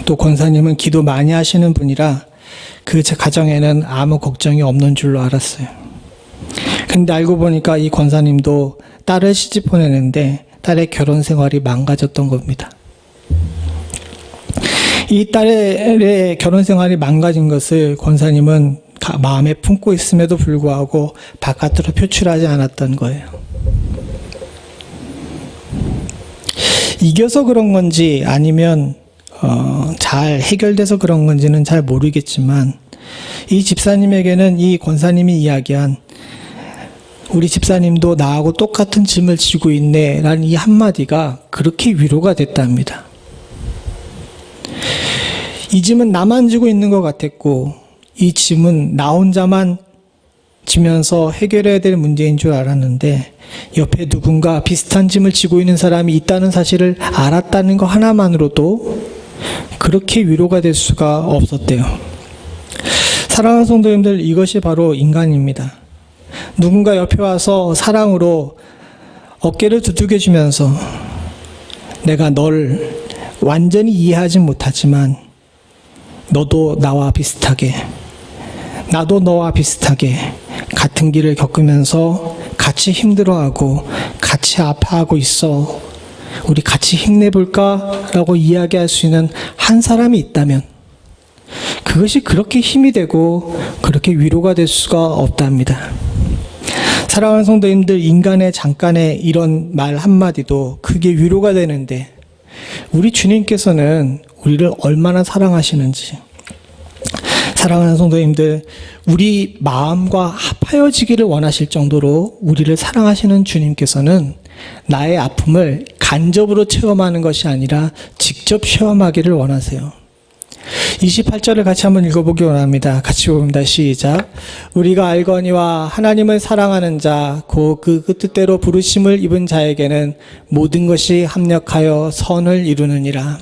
또 권사님은 기도 많이 하시는 분이라 그 가정에는 아무 걱정이 없는 줄로 알았어요. 근데 알고 보니까 이 권사님도 딸을 시집 보내는데 딸의 결혼 생활이 망가졌던 겁니다. 이 딸의 결혼 생활이 망가진 것을 권사님은 마음에 품고 있음에도 불구하고 바깥으로 표출하지 않았던 거예요. 이겨서 그런 건지 아니면 잘 해결돼서 그런 건지는 잘 모르겠지만 이 집사님에게는 이 권사님이 이야기한 우리 집사님도 나하고 똑같은 짐을 지고 있네 라는 이 한마디가 그렇게 위로가 됐답니다. 이 짐은 나만 지고 있는 것 같았고 이 짐은 나 혼자만 지면서 해결해야 될 문제인 줄 알았는데 옆에 누군가 비슷한 짐을 지고 있는 사람이 있다는 사실을 알았다는 것 하나만으로도 그렇게 위로가 될 수가 없었대요. 사랑하는 성도님들, 이것이 바로 인간입니다. 누군가 옆에 와서 사랑으로 어깨를 두들겨주면서 내가 널 완전히 이해하진 못하지만 너도 나와 비슷하게, 나도 너와 비슷하게 같은 길을 겪으면서 같이 힘들어하고 같이 아파하고 있어. 우리 같이 힘내볼까? 라고 이야기할 수 있는 한 사람이 있다면 그것이 그렇게 힘이 되고 그렇게 위로가 될 수가 없답니다. 사랑하는 성도님들, 인간의 잠깐의 이런 말 한마디도 그게 위로가 되는데 우리 주님께서는 우리를 얼마나 사랑하시는지, 사랑하는 성도님들, 우리 마음과 합하여지기를 원하실 정도로 우리를 사랑하시는 주님께서는 나의 아픔을 간접으로 체험하는 것이 아니라 직접 체험하기를 원하세요. 28절을 같이 한번 읽어보기 원합니다. 같이 봅니다. 시작. 우리가 알거니와 하나님을 사랑하는 자, 곧 그 뜻대로 부르심을 입은 자에게는 모든 것이 합력하여 선을 이루느니라.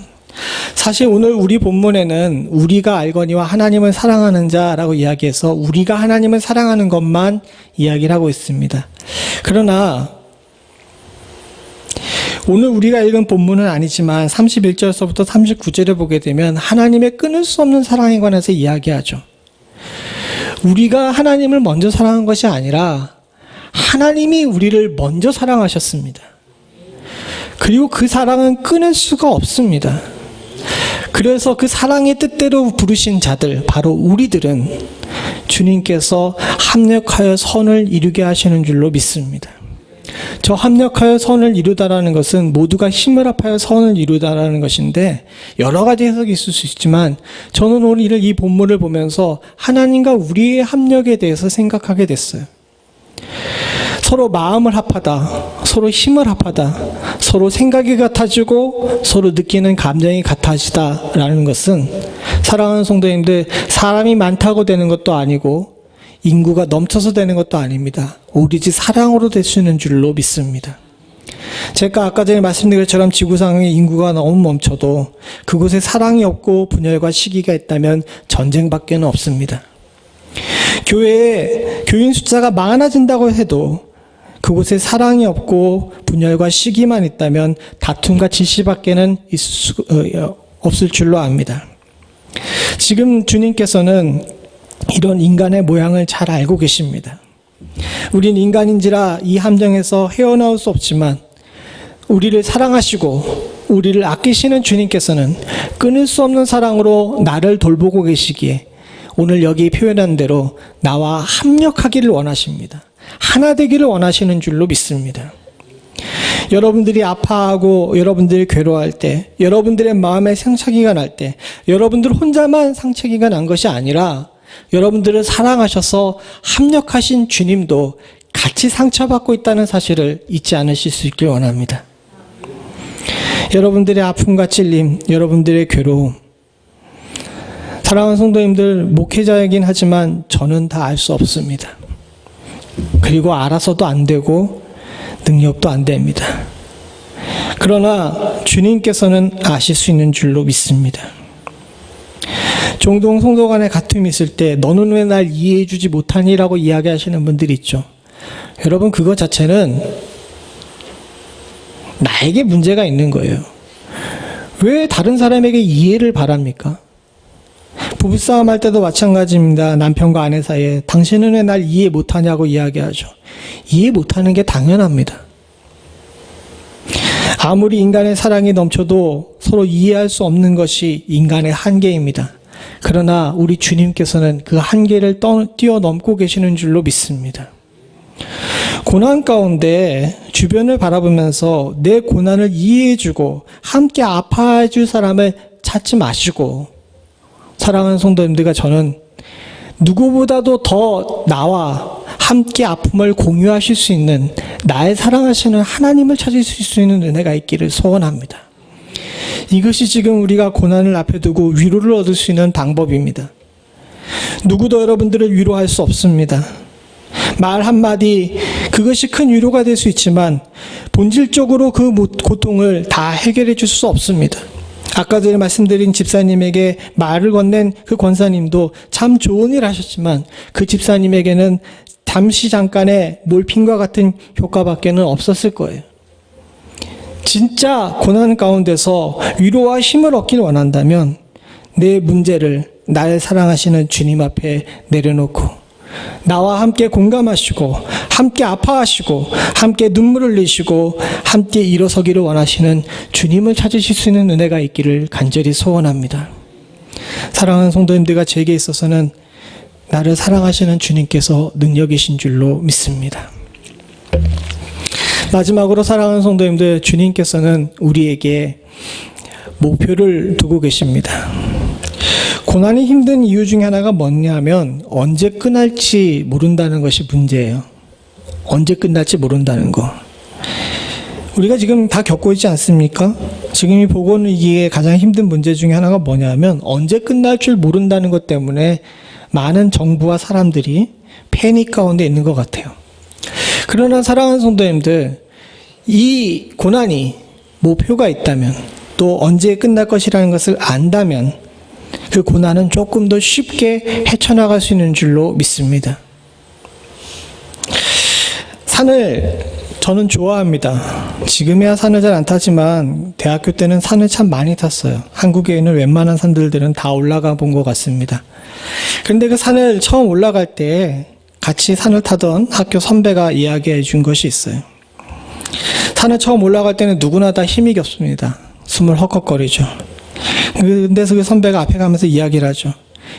사실 오늘 우리 본문에는 우리가 알거니와 하나님을 사랑하는 자라고 이야기해서 우리가 하나님을 사랑하는 것만 이야기를 하고 있습니다. 그러나 오늘 우리가 읽은 본문은 아니지만 31절서부터 39절에 보게 되면 하나님의 끊을 수 없는 사랑에 관해서 이야기하죠. 우리가 하나님을 먼저 사랑한 것이 아니라 하나님이 우리를 먼저 사랑하셨습니다. 그리고 그 사랑은 끊을 수가 없습니다. 그래서 그 사랑의 뜻대로 부르신 자들, 바로 우리들은 주님께서 합력하여 선을 이루게 하시는 줄로 믿습니다. 저 합력하여 선을 이루다라는 것은 모두가 힘을 합하여 선을 이루다라는 것인데 여러 가지 해석이 있을 수 있지만 저는 오늘 이 본문을 보면서 하나님과 우리의 합력에 대해서 생각하게 됐어요. 서로 마음을 합하다, 서로 힘을 합하다, 서로 생각이 같아지고 서로 느끼는 감정이 같아지다라는 것은 사랑하는 성도님들, 사람이 많다고 되는 것도 아니고 인구가 넘쳐서 되는 것도 아닙니다. 오로지 사랑으로 될 수 있는 줄로 믿습니다. 제가 아까 전에 말씀드린 것처럼 지구상의 인구가 너무 멈춰도 그곳에 사랑이 없고 분열과 시기가 있다면 전쟁밖에는 없습니다. 교회에 교인 숫자가 많아진다고 해도 그곳에 사랑이 없고 분열과 시기만 있다면 다툼과 질시밖에는 없을 줄로 압니다. 지금 주님께서는 이런 인간의 모양을 잘 알고 계십니다. 우린 인간인지라 이 함정에서 헤어나올 수 없지만 우리를 사랑하시고 우리를 아끼시는 주님께서는 끊을 수 없는 사랑으로 나를 돌보고 계시기에 오늘 여기 표현한 대로 나와 합력하기를 원하십니다. 하나 되기를 원하시는 줄로 믿습니다. 여러분들이 아파하고 여러분들이 괴로워할 때, 여러분들의 마음에 상처기가 날 때, 여러분들 혼자만 상처기가 난 것이 아니라 여러분들을 사랑하셔서 합력하신 주님도 같이 상처받고 있다는 사실을 잊지 않으실 수 있길 원합니다. 여러분들의 아픔과 찔림, 여러분들의 괴로움, 사랑하는 성도님들, 목회자이긴 하지만 저는 다 알 수 없습니다. 그리고 알아서도 안 되고 능력도 안 됩니다. 그러나 주님께서는 아실 수 있는 줄로 믿습니다. 종종 성도 간에 다툼이 있을 때 너는 왜 날 이해해 주지 못하니라고 이야기하시는 분들이 있죠. 여러분, 그것 자체는 나에게 문제가 있는 거예요. 왜 다른 사람에게 이해를 바랍니까? 부부싸움 할 때도 마찬가지입니다. 남편과 아내 사이에 당신은 왜 날 이해 못하냐고 이야기하죠. 이해 못하는 게 당연합니다. 아무리 인간의 사랑이 넘쳐도 서로 이해할 수 없는 것이 인간의 한계입니다. 그러나 우리 주님께서는 그 한계를 뛰어넘고 계시는 줄로 믿습니다. 고난 가운데 주변을 바라보면서 내 고난을 이해해주고 함께 아파해줄 사람을 찾지 마시고, 사랑하는 성도님들과 저는 누구보다도 더 나와 함께 아픔을 공유하실 수 있는 나의 사랑하시는 하나님을 찾으실 수 있는 은혜가 있기를 소원합니다. 이것이 지금 우리가 고난을 앞에 두고 위로를 얻을 수 있는 방법입니다. 누구도 여러분들을 위로할 수 없습니다. 말 한마디, 그것이 큰 위로가 될 수 있지만 본질적으로 그 고통을 다 해결해 줄 수 없습니다. 아까 전에 말씀드린 집사님에게 말을 건넨 그 권사님도 참 좋은 일 하셨지만 그 집사님에게는 잠깐의 몰핀과 같은 효과밖에는 없었을 거예요. 진짜 고난 가운데서 위로와 힘을 얻길 원한다면 내 문제를 나를 사랑하시는 주님 앞에 내려놓고 나와 함께 공감하시고 함께 아파하시고 함께 눈물을 흘리시고 함께 일어서기를 원하시는 주님을 찾으실 수 있는 은혜가 있기를 간절히 소원합니다. 사랑하는 성도님들과 제게 있어서는 나를 사랑하시는 주님께서 능력이신 줄로 믿습니다. 마지막으로 사랑하는 성도님들, 주님께서는 우리에게 목표를 두고 계십니다. 고난이 힘든 이유 중에 하나가 뭐냐면 언제 끝날지 모른다는 것이 문제예요. 언제 끝날지 모른다는 거. 우리가 지금 다 겪고 있지 않습니까? 지금 이 보건위기의 가장 힘든 문제 중에 하나가 뭐냐면 언제 끝날 줄 모른다는 것 때문에 많은 정부와 사람들이 패닉 가운데 있는 것 같아요. 그러나 사랑하는 성도님들, 이 고난이 목표가 있다면 또 언제 끝날 것이라는 것을 안다면 그 고난은 조금 더 쉽게 헤쳐나갈 수 있는 줄로 믿습니다. 산을 저는 좋아합니다. 지금이야 산을 잘 안 타지만 대학교 때는 산을 참 많이 탔어요. 한국에 있는 웬만한 산들은 다 올라가 본 것 같습니다. 그런데 그 산을 처음 올라갈 때 같이 산을 타던 학교 선배가 이야기해 준 것이 있어요. 산을 처음 올라갈 때는 누구나 다 힘이 겹습니다. 숨을 헉헉거리죠. 근데서 그 선배가 앞에 가면서 이야기를 하죠.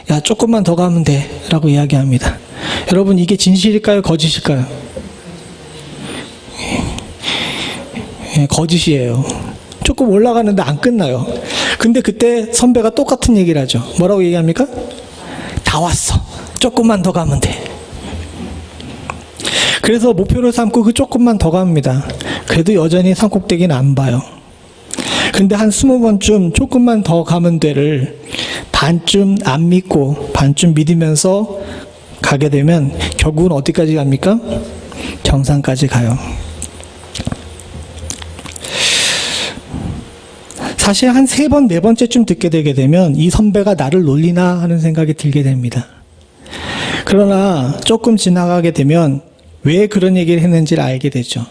야, 조금만 더 가면 돼 라고 이야기합니다. 여러분, 이게 진실일까요? 거짓일까요? 거짓이에요. 조금 올라가는데 안 끝나요. 근데 그때 선배가 똑같은 얘기를 하죠. 뭐라고 얘기합니까? 다 왔어. 조금만 더 가면 돼. 그래서 목표를 삼고 그 조금만 더 갑니다. 그래도 여전히 산꼭대기는 안 봐요. 근데 한 20번쯤 조금만 더 가면 돼를 반쯤 안 믿고 반쯤 믿으면서 가게 되면 결국은 어디까지 갑니까? 정상까지 가요. 사실 한 3번, 4번째쯤 듣게 되게 되면 이 선배가 나를 놀리나 하는 생각이 들게 됩니다. 그러나 조금 지나가게 되면 왜 그런 얘기를 했는지를 알게 되죠.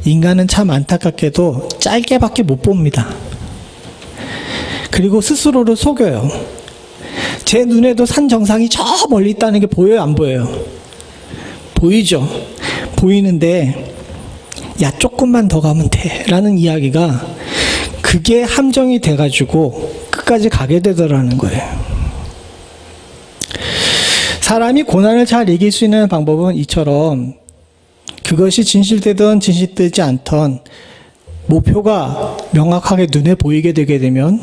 인간은 참 안타깝게도 짧게밖에 못 봅니다. 그리고 스스로를 속여요. 제 눈에도 산 정상이 저 멀리 있다는 게 보여요, 안 보여요? 보이죠? 보이는데 야, 조금만 더 가면 돼 라는 이야기가 그게 함정이 돼가지고 끝까지 가게 되더라는 거예요. 사람이 고난을 잘 이길 수 있는 방법은 이처럼 그것이 진실되든 진실되지 않던 목표가 명확하게 눈에 보이게 되게 되면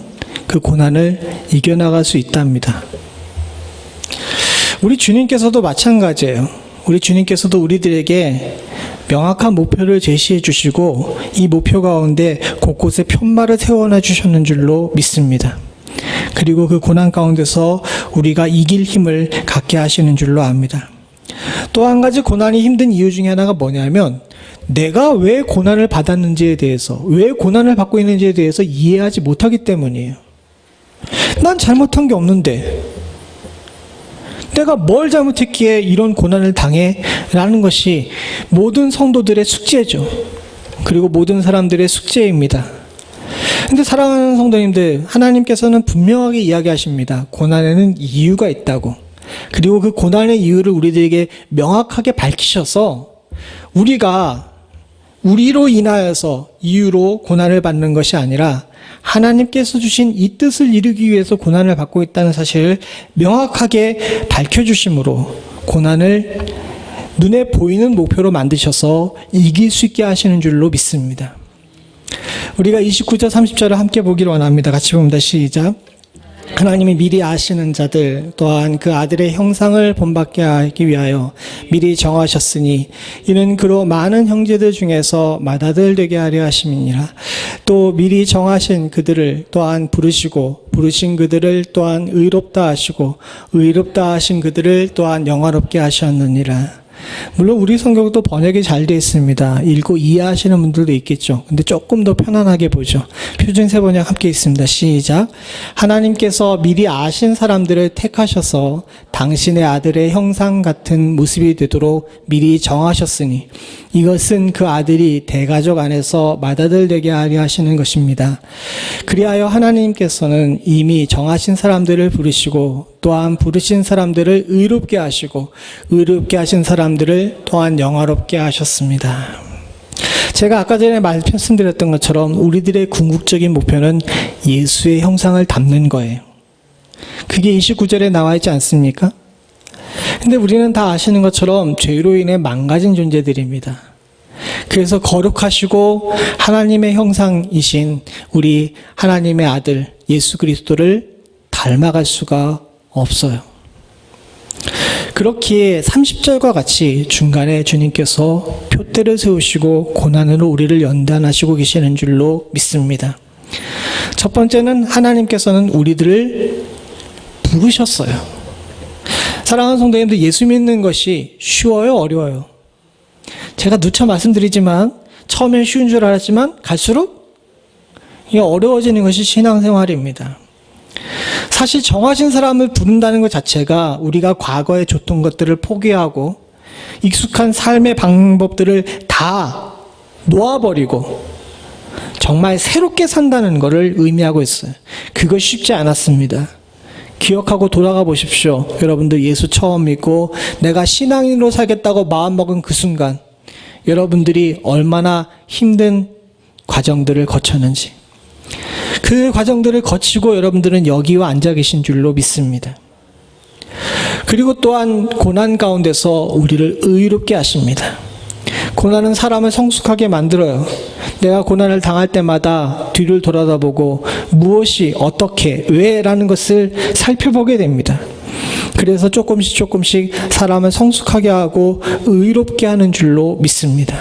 그 고난을 이겨나갈 수 있답니다. 우리 주님께서도 마찬가지예요. 우리 주님께서도 우리들에게 명확한 목표를 제시해 주시고 이 목표 가운데 곳곳에 편말을 세워놔 주셨는 줄로 믿습니다. 그리고 그 고난 가운데서 우리가 이길 힘을 갖게 하시는 줄로 압니다. 또 한 가지 고난이 힘든 이유 중에 하나가 뭐냐면 내가 왜 고난을 받았는지에 대해서, 왜 고난을 받고 있는지에 대해서 이해하지 못하기 때문이에요. 난 잘못한 게 없는데 내가 뭘 잘못했기에 이런 고난을 당해? 라는 것이 모든 성도들의 숙제죠. 그리고 모든 사람들의 숙제입니다. 근데 사랑하는 성도님들, 하나님께서는 분명하게 이야기하십니다. 고난에는 이유가 있다고. 그리고 그 고난의 이유를 우리들에게 명확하게 밝히셔서 우리가 우리로 인하여서 이유로 고난을 받는 것이 아니라 하나님께서 주신 이 뜻을 이루기 위해서 고난을 받고 있다는 사실을 명확하게 밝혀주심으로 고난을 눈에 보이는 목표로 만드셔서 이길 수 있게 하시는 줄로 믿습니다. 우리가 29절 30절을 함께 보기를 원합니다. 같이 봅니다. 시작. 하나님이 미리 아시는 자들 또한 그 아들의 형상을 본받게 하기 위하여 미리 정하셨으니 이는 그로 많은 형제들 중에서 맏아들 되게 하려 하심이니라. 또 미리 정하신 그들을 또한 부르시고 부르신 그들을 또한 의롭다 하시고 의롭다 하신 그들을 또한 영화롭게 하셨느니라. 물론 우리 성경도 번역이 잘 되어 있습니다. 읽고 이해하시는 분들도 있겠죠. 근데 조금 더 편안하게 보죠. 표준세 번역 함께 있습니다. 시작. 하나님께서 미리 아신 사람들을 택하셔서 당신의 아들의 형상 같은 모습이 되도록 미리 정하셨으니 이것은 그 아들이 대가족 안에서 맏아들 되게 하려 하시는 것입니다. 그리하여 하나님께서는 이미 정하신 사람들을 부르시고 또한 부르신 사람들을 의롭게 하시고 의롭게 하신 사람들을 또한 영화롭게 하셨습니다. 제가 아까 전에 말씀드렸던 것처럼 우리들의 궁극적인 목표는 예수의 형상을 담는 거예요. 그게 29절에 나와 있지 않습니까? 근데 우리는 다 아시는 것처럼 죄로 인해 망가진 존재들입니다. 그래서 거룩하시고 하나님의 형상이신 우리 하나님의 아들 예수 그리스도를 닮아갈 수가 없어요. 그렇기에 30절과 같이 중간에 주님께서 표대를 세우시고 고난으로 우리를 연단하시고 계시는 줄로 믿습니다. 첫 번째는 하나님께서는 우리들을 부르셨어요. 사랑하는 성도님들, 예수 믿는 것이 쉬워요, 어려워요? 제가 누차 말씀드리지만 처음엔 쉬운 줄 알았지만 갈수록 이게 어려워지는 것이 신앙생활입니다. 사실 정하신 사람을 부른다는 것 자체가 우리가 과거에 줬던 것들을 포기하고 익숙한 삶의 방법들을 다 놓아버리고 정말 새롭게 산다는 것을 의미하고 있어요. 그거 쉽지 않았습니다. 기억하고 돌아가 보십시오. 여러분들 예수 처음 믿고 내가 신앙인으로 살겠다고 마음먹은 그 순간 여러분들이 얼마나 힘든 과정들을 거쳤는지, 그 과정들을 거치고 여러분들은 여기와 앉아 계신 줄로 믿습니다. 그리고 또한 고난 가운데서 우리를 의롭게 하십니다. 고난은 사람을 성숙하게 만들어요. 내가 고난을 당할 때마다 뒤를 돌아다보고 무엇이 어떻게 왜라는 것을 살펴보게 됩니다. 그래서 조금씩 사람을 성숙하게 하고 의롭게 하는 줄로 믿습니다.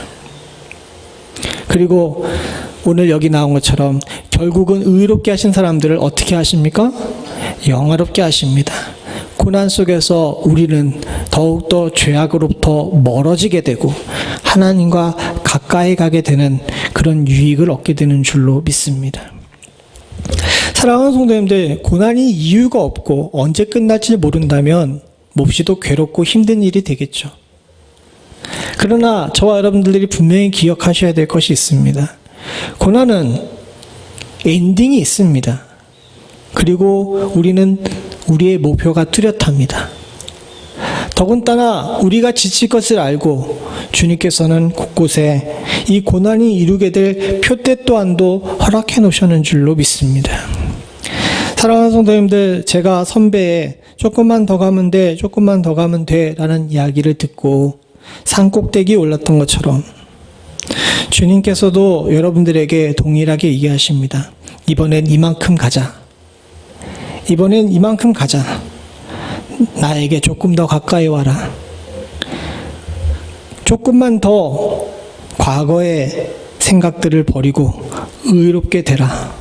그리고 오늘 여기 나온 것처럼 결국은 의롭게 하신 사람들을 어떻게 하십니까? 영화롭게 하십니다. 고난 속에서 우리는 더욱더 죄악으로부터 멀어지게 되고 하나님과 가까이 가게 되는 그런 유익을 얻게 되는 줄로 믿습니다. 사랑하는 성도님들, 고난이 이유가 없고 언제 끝날지 모른다면 몹시도 괴롭고 힘든 일이 되겠죠. 그러나 저와 여러분들이 분명히 기억하셔야 될 것이 있습니다. 고난은 엔딩이 있습니다. 그리고 우리는 우리의 목표가 뚜렷합니다. 더군다나 우리가 지칠 것을 알고 주님께서는 곳곳에 이 고난이 이루게 될 표대 또한도 허락해 놓으셨는 줄로 믿습니다. 사랑하는 성도님들, 제가 선배의 조금만 더 가면 돼, 조금만 더 가면 돼 라는 이야기를 듣고 산꼭대기에 올랐던 것처럼 주님께서도 여러분들에게 동일하게 얘기하십니다. 이번엔 이만큼 가자. 이번엔 이만큼 가자. 나에게 조금 더 가까이 와라. 조금만 더 과거의 생각들을 버리고 의롭게 되라.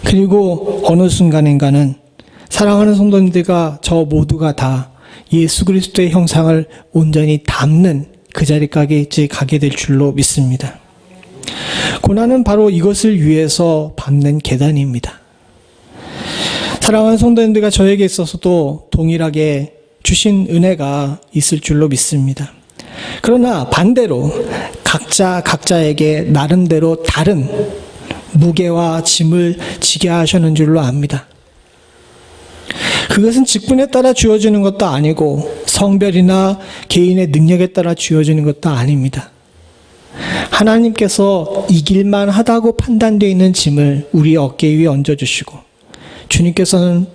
그리고 어느 순간인가는 사랑하는 성도님들과 저 모두가 다 예수 그리스도의 형상을 온전히 담는 그 자리까지 가게 될 줄로 믿습니다. 고난은 바로 이것을 위해서 밟는 계단입니다. 사랑하는 성도님들과 저에게 있어서도 동일하게 주신 은혜가 있을 줄로 믿습니다. 그러나 반대로 각자에게 나름대로 다른 무게와 짐을 지게 하시는 줄로 압니다. 그것은 직분에 따라 주어지는 것도 아니고 성별이나 개인의 능력에 따라 주어지는 것도 아닙니다. 하나님께서 이길만 하다고 판단되어 있는 짐을 우리 어깨 위에 얹어주시고 주님께서는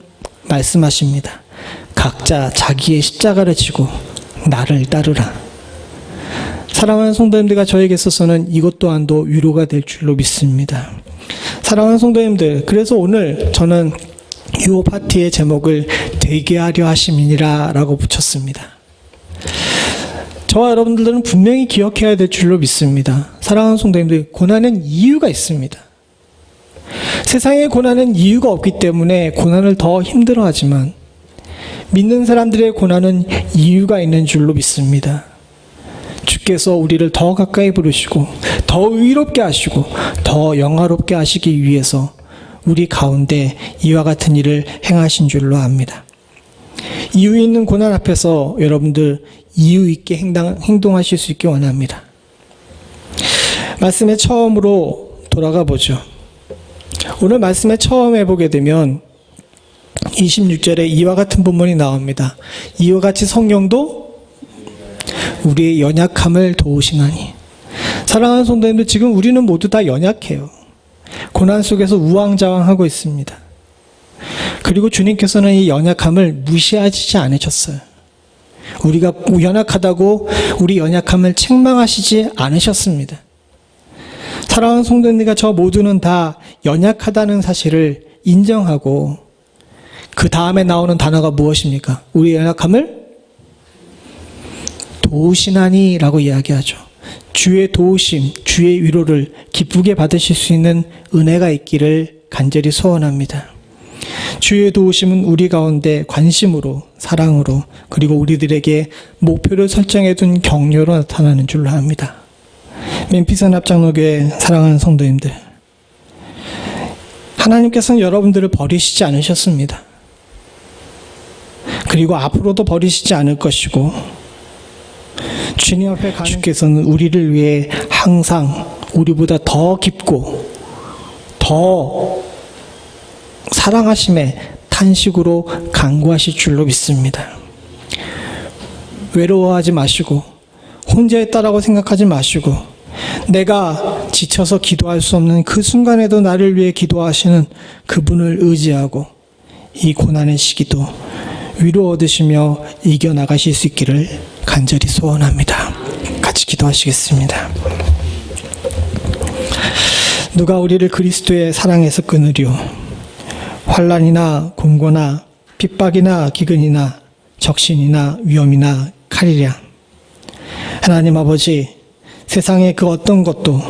말씀하십니다. 각자 자기의 십자가를 지고 나를 따르라. 사랑하는 성도님들과 저에게 있어서는 이것 또한도 위로가 될 줄로 믿습니다. 사랑하는 성도님들, 그래서 오늘 저는 이 파티의 제목을 되게 하려 하심이니라 라고 붙였습니다. 저와 여러분들은 분명히 기억해야 될 줄로 믿습니다. 사랑하는 성도님들, 고난은 이유가 있습니다. 세상에 고난은 이유가 없기 때문에 고난을 더 힘들어하지만 믿는 사람들의 고난은 이유가 있는 줄로 믿습니다. 주께서 우리를 더 가까이 부르시고 더 의롭게 하시고 더 영화롭게 하시기 위해서 우리 가운데 이와 같은 일을 행하신 줄로 압니다. 이유 있는 고난 앞에서 여러분들 이유 있게 행동하실 수 있기 원합니다. 말씀의 처음으로 돌아가 보죠. 오늘 말씀에 처음 해보게 되면 26절에 이와 같은 본문이 나옵니다. 이와 같이 성령도 우리의 연약함을 도우시나니. 사랑하는 성도님들, 지금 우리는 모두 다 연약해요. 고난 속에서 우왕좌왕하고 있습니다. 그리고 주님께서는 이 연약함을 무시하시지 않으셨어요. 우리가 연약하다고 우리 연약함을 책망하시지 않으셨습니다. 사랑하는 성도님들과 저 모두는 다 연약하다는 사실을 인정하고 그 다음에 나오는 단어가 무엇입니까? 우리 연약함을 도우시나니 라고 이야기하죠. 주의 도우심, 주의 위로를 기쁘게 받으실 수 있는 은혜가 있기를 간절히 소원합니다. 주의 도우심은 우리 가운데 관심으로, 사랑으로, 그리고 우리들에게 목표를 설정해 둔 격려로 나타나는 줄로 압니다. 멤피스 합장로교회 사랑하는 성도님들, 하나님께서는 여러분들을 버리시지 않으셨습니다. 그리고 앞으로도 버리시지 않을 것이고, 주님 앞에 가는 주께서는 우리를 위해 항상 우리보다 더 깊고 더 사랑하심에 탄식으로 간구하실 줄로 믿습니다. 외로워하지 마시고 혼자 있다라고 생각하지 마시고 내가 지쳐서 기도할 수 없는 그 순간에도 나를 위해 기도하시는 그분을 의지하고 이 고난의 시기도 위로 얻으시며 이겨나가실 수 있기를 간절히 소원합니다. 같이 기도하시겠습니다. 누가 우리를 그리스도의 사랑에서 끊으리요? 환난이나 공고나 핍박이나 기근이나 적신이나 위험이나 칼이랴. 하나님 아버지, 세상의 그 어떤 것도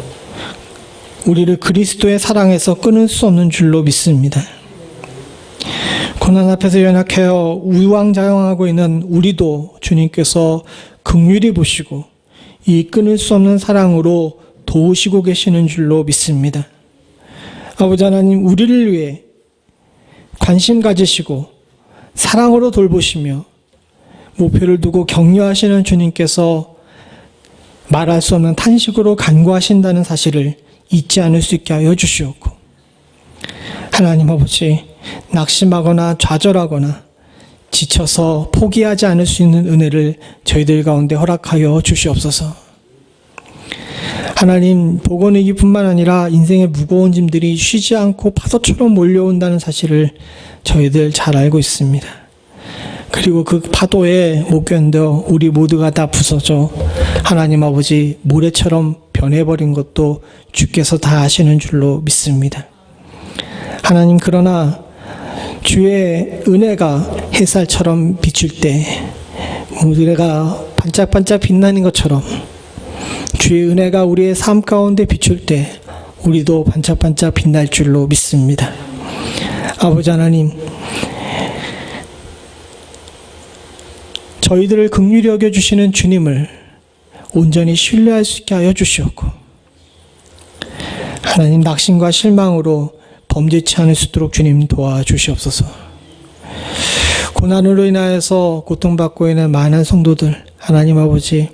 우리를 그리스도의 사랑에서 끊을 수 없는 줄로 믿습니다. 고난 앞에서 연약하여 우왕좌왕하고 있는 우리도 주님께서 긍휼히 보시고 이 끊을 수 없는 사랑으로 도우시고 계시는 줄로 믿습니다. 아버지 하나님, 우리를 위해 관심 가지시고 사랑으로 돌보시며 목표를 두고 격려하시는 주님께서 말할 수 없는 탄식으로 간구하신다는 사실을 잊지 않을 수 있게 하여 주시옵고, 하나님 아버지, 낙심하거나 좌절하거나 지쳐서 포기하지 않을 수 있는 은혜를 저희들 가운데 허락하여 주시옵소서. 하나님, 복원위기뿐만 아니라 인생의 무거운 짐들이 쉬지 않고 파도처럼 몰려온다는 사실을 저희들 잘 알고 있습니다. 그리고 그 파도에 못 견뎌 우리 모두가 다 부서져 하나님 아버지 모래처럼 변해버린 것도 주께서 다 아시는 줄로 믿습니다. 하나님, 그러나 주의 은혜가 햇살처럼 비출 때 우리가 반짝반짝 빛나는 것처럼 주의 은혜가 우리의 삶 가운데 비출 때 우리도 반짝반짝 빛날 줄로 믿습니다. 아버지 하나님, 저희들을 긍휼히 여겨주시는 주님을 온전히 신뢰할 수 있게 하여 주시옵고, 하나님, 낙심과 실망으로 범죄치 않을 수 있도록 주님 도와주시옵소서. 고난으로 인하여서 고통받고 있는 많은 성도들, 하나님 아버지,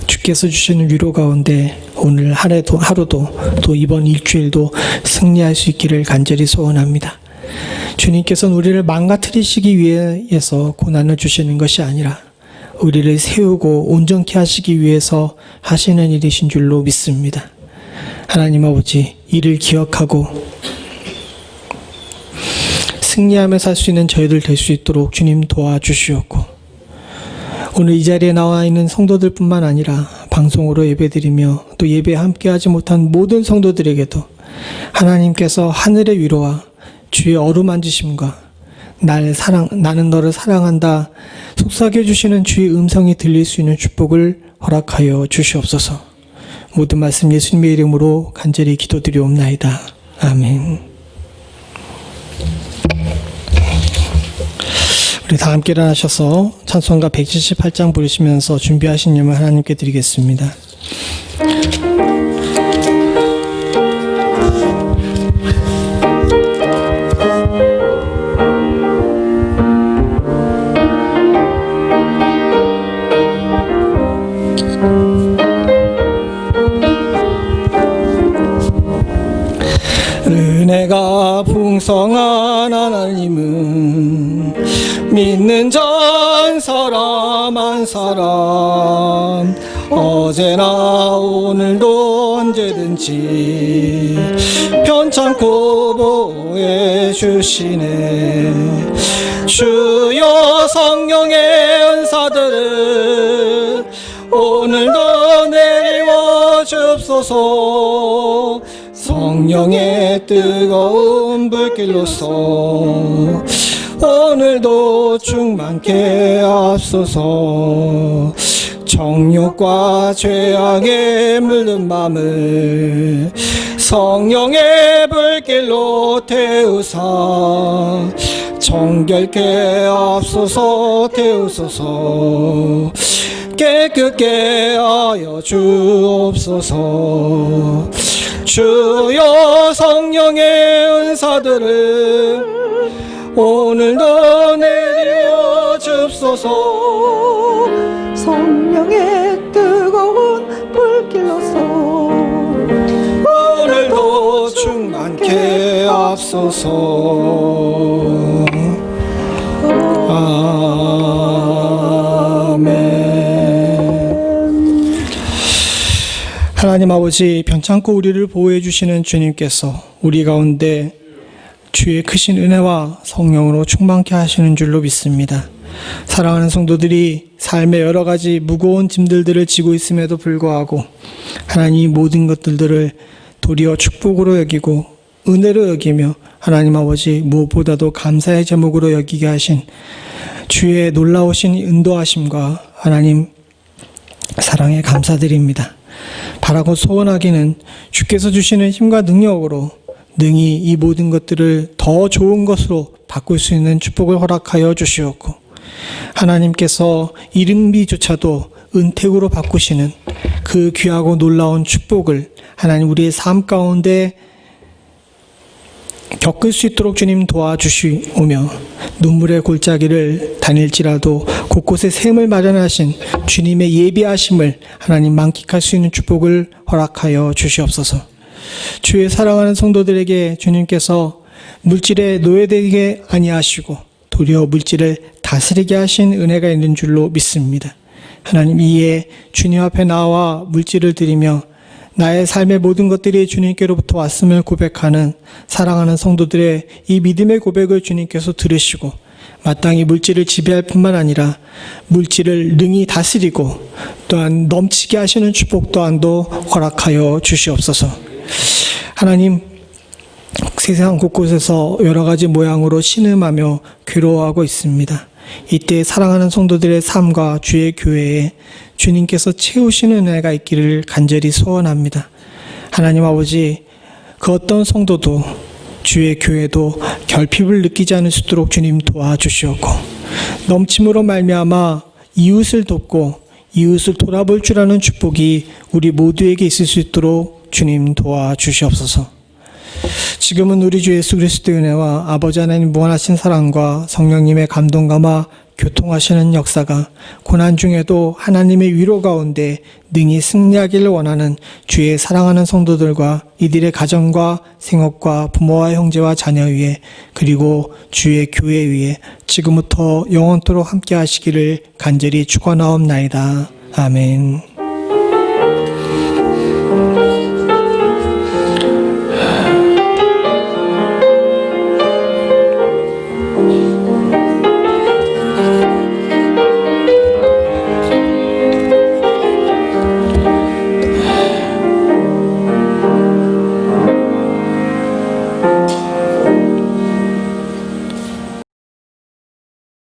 주께서 주시는 위로 가운데 오늘 하루도 또 이번 일주일도 승리할 수 있기를 간절히 소원합니다. 주님께서는 우리를 망가뜨리시기 위해서 고난을 주시는 것이 아니라 우리를 세우고 온전케 하시기 위해서 하시는 일이신 줄로 믿습니다. 하나님 아버지, 이를 기억하고 승리하며 살 수 있는 저희들 될 수 있도록 주님 도와주시옵고, 오늘 이 자리에 나와 있는 성도들뿐만 아니라 방송으로 예배드리며 또 예배에 함께하지 못한 모든 성도들에게도 하나님께서 하늘의 위로와 주의 어루만지심과 나는 너를 사랑한다 속삭여 주시는 주의 음성이 들릴 수 있는 축복을 허락하여 주시옵소서. 모든 말씀 예수님의 이름으로 간절히 기도드리옵나이다. 아멘. 우리 다 함께 일어나셔서 찬송가 178장 부르시면서 준비하신 예물 하나님께 드리겠습니다. 은혜가 풍성한 하나님은 믿는 전 사람 한 사람 어제나 오늘도 언제든지 편찮고 보호해 주시네. 주여 성령의 은사들을 오늘도 내리워 주옵소서. 성령의 뜨거운 불길로서 오늘도 충만케 하소서. 정욕과 죄악에 물든 맘을 성령의 불길로 태우사 정결케 하소서. 태우소서. 깨끗게 하여 주옵소서. 주여 성령의 은사들을 오늘도 내려 주옵소서. 성령의 뜨거운 불길로서 오늘도 충만케 하소서. 아멘. 하나님 아버지, 변창고 우리를 보호해 주시는 주님께서 우리 가운데 주의 크신 은혜와 성령으로 충만케 하시는 줄로 믿습니다. 사랑하는 성도들이 삶의 여러 가지 무거운 짐들을 지고 있음에도 불구하고 하나님 모든 것들을 도리어 축복으로 여기고 은혜로 여기며 하나님 아버지 무엇보다도 감사의 제목으로 여기게 하신 주의 놀라우신 인도하심과 하나님 사랑에 감사드립니다. 바라고 소원하기는 주께서 주시는 힘과 능력으로 능히 이 모든 것들을 더 좋은 것으로 바꿀 수 있는 축복을 허락하여 주시옵고 하나님께서 이른비조차도 은택으로 바꾸시는 그 귀하고 놀라운 축복을 하나님 우리의 삶 가운데 겪을 수 있도록 주님 도와주시오며 눈물의 골짜기를 다닐지라도 곳곳에 샘을 마련하신 주님의 예비하심을 하나님 만끽할 수 있는 축복을 허락하여 주시옵소서. 주의 사랑하는 성도들에게 주님께서 물질에 노예되게 아니하시고 도리어 물질을 다스리게 하신 은혜가 있는 줄로 믿습니다. 하나님 이에 주님 앞에 나와 물질을 드리며 나의 삶의 모든 것들이 주님께로부터 왔음을 고백하는 사랑하는 성도들의 이 믿음의 고백을 주님께서 들으시고 마땅히 물질을 지배할 뿐만 아니라 물질을 능히 다스리고 또한 넘치게 하시는 축복 또한도 허락하여 주시옵소서. 하나님 세상 곳곳에서 여러 가지 모양으로 신음하며 괴로워하고 있습니다. 이때 사랑하는 성도들의 삶과 주의 교회에 주님께서 채우시는 은혜가 있기를 간절히 소원합니다. 하나님 아버지, 그 어떤 성도도 주의 교회도 결핍을 느끼지 않을 수 있도록 주님 도와주시옵고 넘침으로 말미암아 이웃을 돕고 이웃을 돌아볼 줄 아는 축복이 우리 모두에게 있을 수 있도록 주님 도와주시옵소서. 지금은 우리 주 예수 그리스도의 은혜와 아버지 하나님 무한하신 사랑과 성령님의 감동감화 교통하시는 역사가 고난 중에도 하나님의 위로 가운데 능히 승리하기를 원하는 주의 사랑하는 성도들과 이들의 가정과 생업과 부모와 형제와 자녀 위에 그리고 주의 교회 위에 지금부터 영원토록 함께 하시기를 간절히 축원하옵나이다. 아멘.